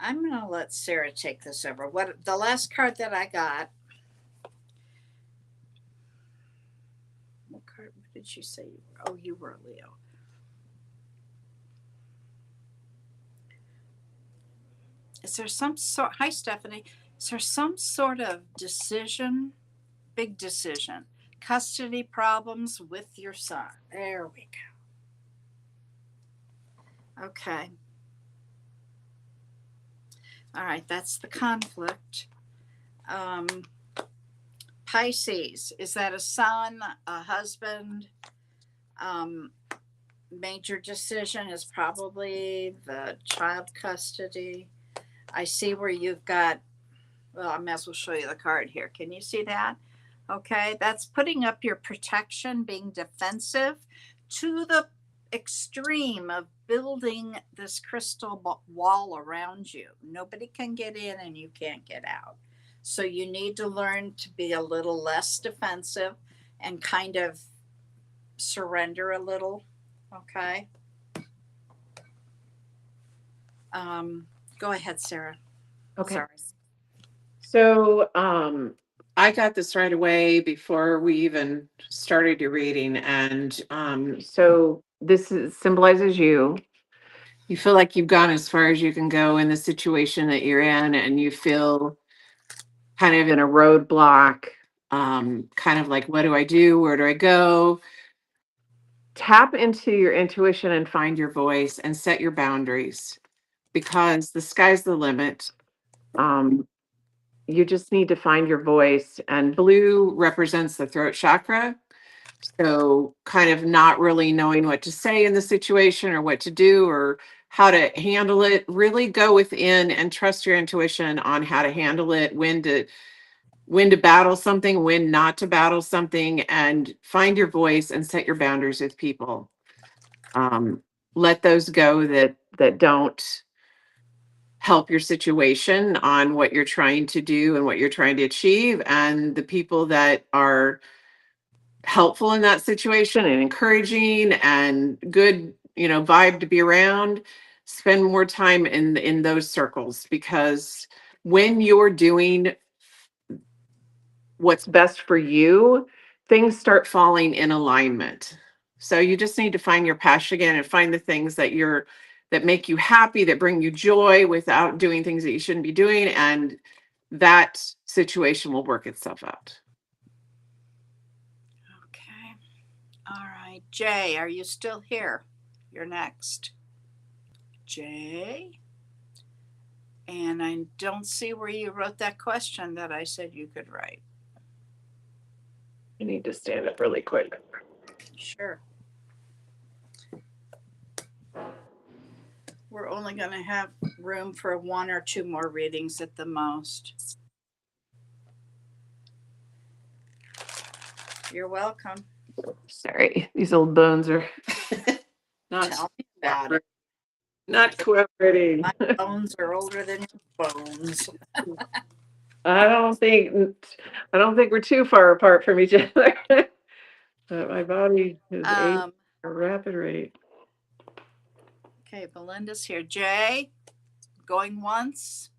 I'm going to let Sarah take this over. What the last card that I got? What card did she say you were? Oh, you were a Leo. Is there some sort? Hi, Stephanie. Is there some sort of decision, big decision, custody problems with your son? There we go. Okay. All right, that's the conflict. Pisces, is that a son, a husband? Major decision is probably the child custody. I see where you've got, well, I may as well show you the card here. Can you see that? Okay, that's putting up your protection, being defensive to the extreme of building this crystal wall around you. Nobody can get in and you can't get out. So you need to learn to be a little less defensive and kind of surrender a little. Okay. Go ahead, Sarah. Okay. Sorry. So I got this right away before we even started your reading. And so symbolizes you. You feel like you've gone as far as you can go in the situation that you're in, and you feel kind of in a roadblock, kind of like, what do I do? Where do I go? Tap into your intuition and find your voice and set your boundaries, because the sky's the limit. You just need to find your voice, and blue represents the throat chakra. So kind of not really knowing what to say in the situation or what to do or how to handle it, really go within and trust your intuition on how to handle it, when to battle something, when not to battle something, and find your voice and set your boundaries with people. Let those go that don't help your situation on what you're trying to do and what you're trying to achieve, and the people that are helpful in that situation and encouraging and good, vibe to be around, spend more time in those circles, because when you're doing what's best for you, things start falling in alignment. So you just need to find your passion again and find the things that make you happy, that bring you joy without doing things that you shouldn't be doing, and that situation will work itself out. Okay. All right. Jay, are you still here? You're next. Jay? And I don't see where you wrote that question that I said you could write. I need to stand up really quick. Sure. We're only going to have room for 1 or 2 more readings at the most. You're welcome. Sorry, these old bones are not Tell me about it. not cooperating. My bones are older than your bones. I don't think we're too far apart from each other. But my body is aging at a rapid rate. Okay, Belinda's here. Jay, going once.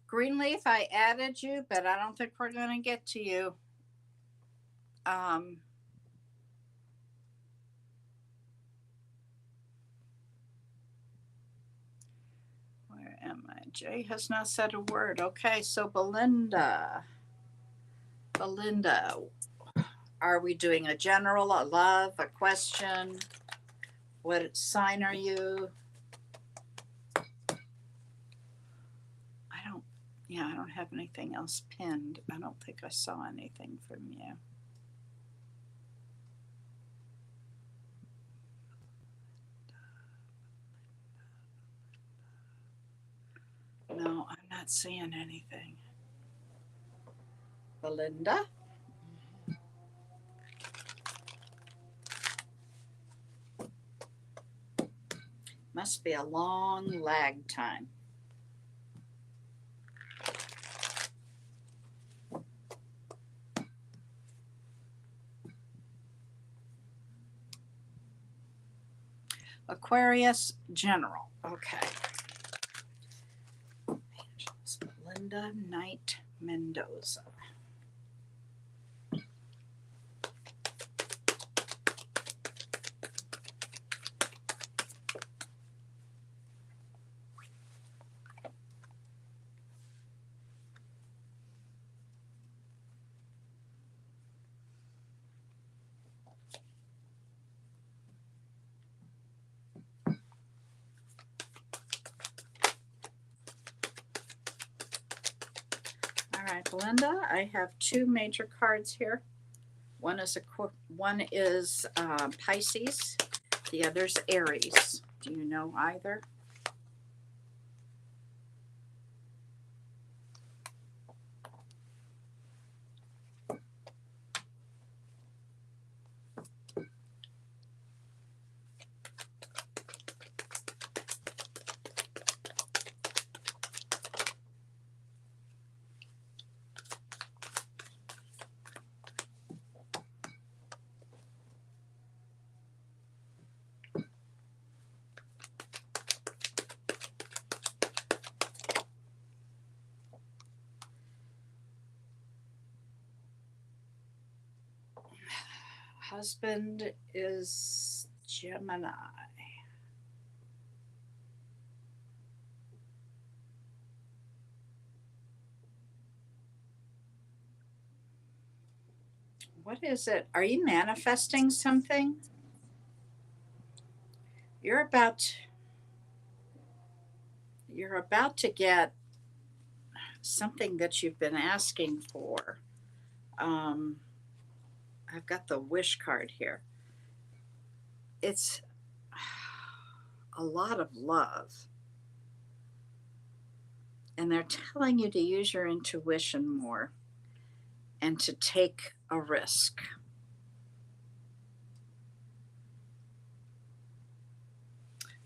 Greenleaf, I added you, but I don't think we're going to get to you. Where am I? Jay has not said a word. Okay, so Belinda, are we doing a general, a love, a question? What sign are you? I don't have anything else pinned. I don't think I saw anything from you. No, I'm not seeing anything. Belinda? Must be a long lag time. Aquarius general. Okay. Belinda Knight Mendoza. All right, Belinda, I have 2 major cards here. One is Pisces. The other's Aries. Do you know either? husband is Gemini. What is it? Are you manifesting something? You're about to get something that you've been asking for. Um, I've got the wish card here. It's a lot of love. And they're telling you to use your intuition more and to take a risk.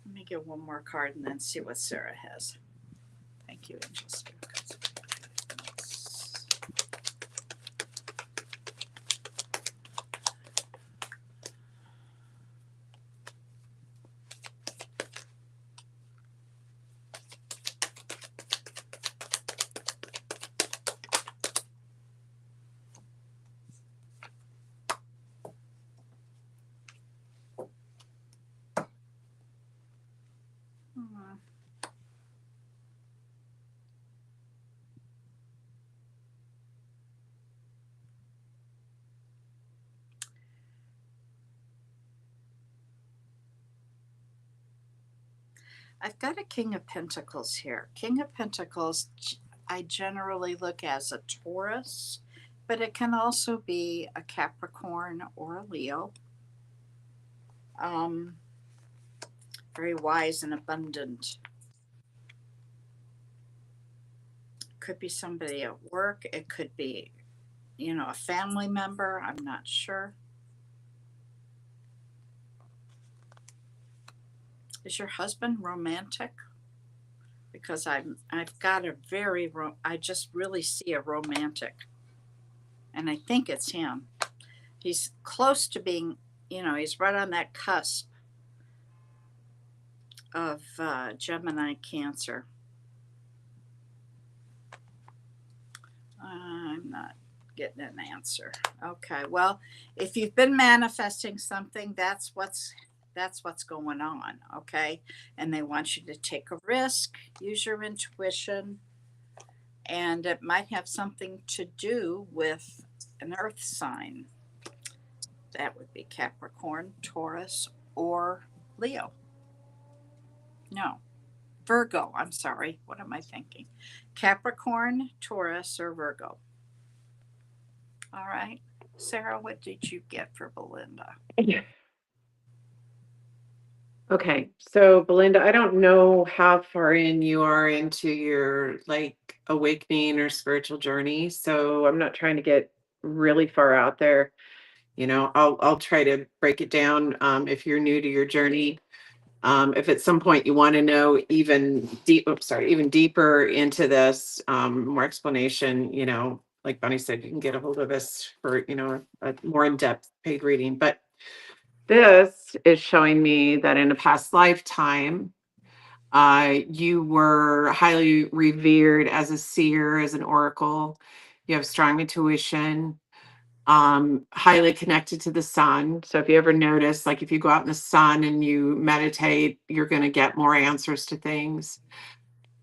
Let me get one more card and then see what Sarah has. Thank you, Angels. I've got a King of Pentacles here. King of Pentacles, I generally look as a Taurus, but it can also be a Capricorn or a Leo. Very wise and abundant. Could be somebody at work. It could be, a family member. I'm not sure. Is your husband romantic? Because I've got I just really see a romantic, and I think it's him. He's close to being, he's right on that cusp of Gemini Cancer. I'm not getting an answer. Okay, well, if you've been manifesting something, that's what's going on. Okay, and they want you to take a risk, use your intuition, and it might have something to do with an earth sign. That would be Capricorn, Taurus, or Leo. No, Virgo. I'm sorry. What am I thinking? Capricorn, Taurus, or Virgo. All right. Sarah, what did you get for Belinda? Okay, so Belinda, I don't know how far in you are into your awakening or spiritual journey, so I'm not trying to get really far out there. I'll try to break it down. If you're new to your journey, if at some point you want to know even deeper into this, more explanation, like Bonnie said, you can get a hold of us for, a more in-depth paid reading. But this is showing me that in a past lifetime, you were highly revered as a seer, as an oracle. You have strong intuition, highly connected to the sun. So if you ever notice, like if you go out in the sun and you meditate, you're going to get more answers to things.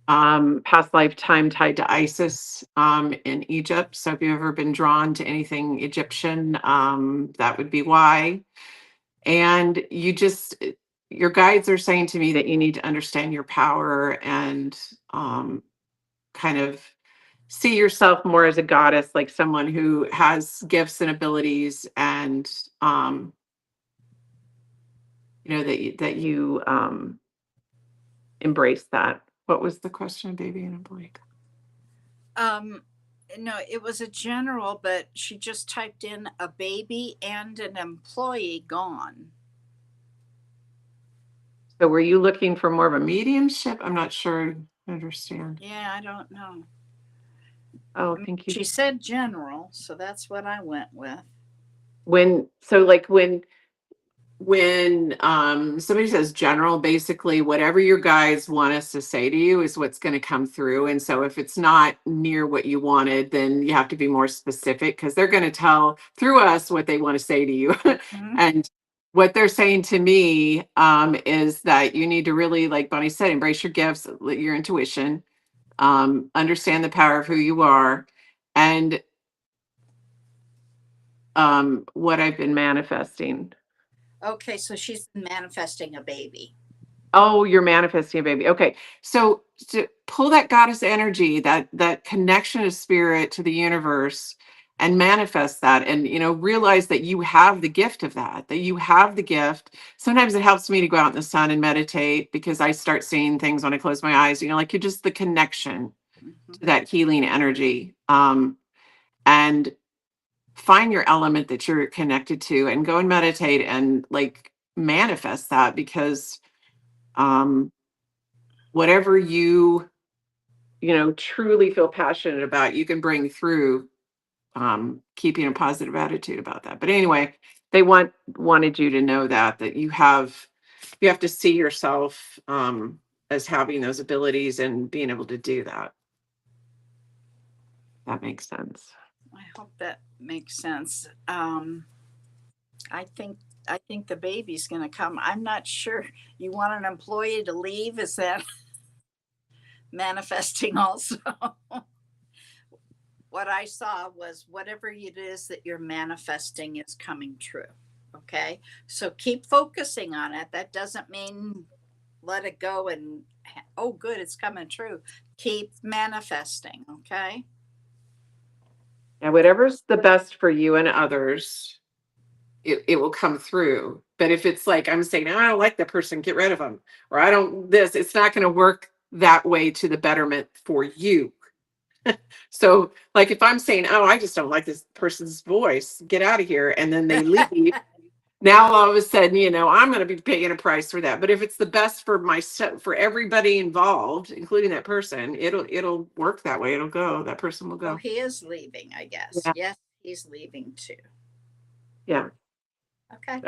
Past lifetime tied to Isis in Egypt. So if you've ever been drawn to anything Egyptian, that would be why. And your guides are saying to me that you need to understand your power and kind of see yourself more as a goddess, like someone who has gifts and abilities, and that you embrace that. What was the question, baby? And I'm blank. No, it was a general, but she just typed in a baby and an employee gone. So were you looking for more of a mediumship? I'm not sure I understand. Yeah, I don't know. Oh, thank you. She said general, so that's what I went with. When when somebody says general, basically whatever your guides want us to say to you is what's going to come through. And so if it's not near what you wanted, then you have to be more specific, because they're going to tell through us what they want to say to you. Mhm. And what they're saying to me is that you need to really, like Bonnie said, embrace your gifts, your intuition, understand the power of who you are, and what I've been manifesting. Okay, so she's manifesting a baby. Oh, you're manifesting a baby. Okay. So to pull that goddess energy, that connection of spirit to the universe, and manifest that, and realize that you have the gift of that you have the gift. Sometimes it helps me to go out in the sun and meditate, because I start seeing things when I close my eyes, like you're just the connection Mhm. to that healing energy. And find your element that you're connected to, and go and meditate and like manifest that, because um whatever you truly feel passionate about, you can bring through, keeping a positive attitude about that. But anyway, they wanted you to know that you have to see yourself as having those abilities and being able to do that. That makes sense. I hope that makes sense. I think I think the baby's going to come. I'm not sure. You want an employee to leave? Is that manifesting also? What I saw was whatever it is that you're manifesting is coming true. Okay. So keep focusing on it. That doesn't mean let it go and, oh, good, it's coming true. Keep manifesting. Okay. And whatever's the best for you and others, it will come through. But if it's like I'm saying, "Oh, I don't like that person, get rid of them," or I don't this, it's not going to work that way to the betterment for you. So, like if I'm saying, "Oh, I just don't like this person's voice, get out of here," and then they leave, now all of a sudden, I'm going to be paying a price for that. But if it's the best for myself, for everybody involved, including that person, it'll work that way. It'll go. That person will Oh, go. he is leaving, I guess. Yeah. Yes, he's leaving too. Yeah. Okay.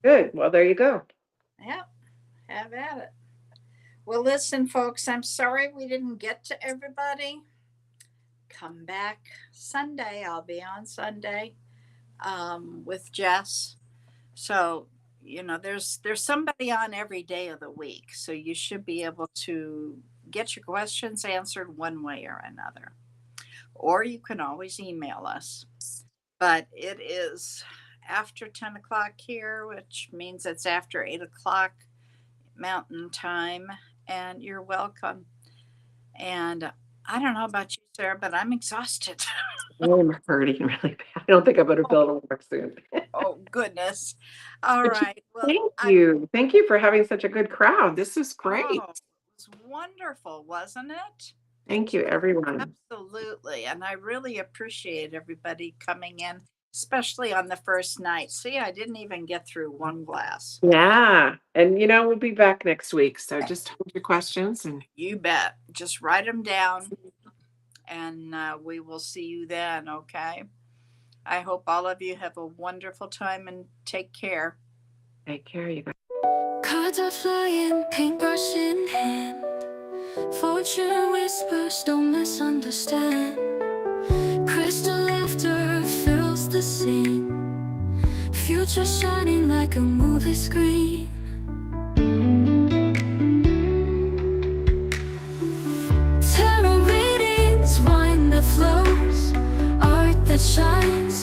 Good. Well, there you go. Yep. Have at it. Well, listen, folks, I'm sorry we didn't get to everybody. Come back Sunday. I'll be on Sunday with Jess. So, there's somebody on every day of the week. So you should be able to get your questions answered one way or another. Or you can always email us. But it is after 10 o'clock here, which means it's after 8 o'clock Mountain Time. And you're welcome. And I don't know about you, Sarah, but I'm exhausted. I'm hurting really bad. I don't think I'm going to be able to work soon. Oh, goodness. All But right. Well, thank you. Thank you for having such a good crowd. This is great. oh, it was wonderful, wasn't it? Thank you, everyone. Absolutely. And I really appreciate everybody coming in, especially on the first night. See, I didn't even get through one glass. Yeah. And, we'll be back next week. So just hold your questions and You bet. Just write them down and we will see you then. Okay. I hope all of you have a wonderful time and take care. take care, you guys. Cards are flying, paintbrush in hand. Fortune whispers, don't misunderstand. Crystal laughter fills the scene. Future shining like a movie screen. Tarot readings, wine that flows, art that shines,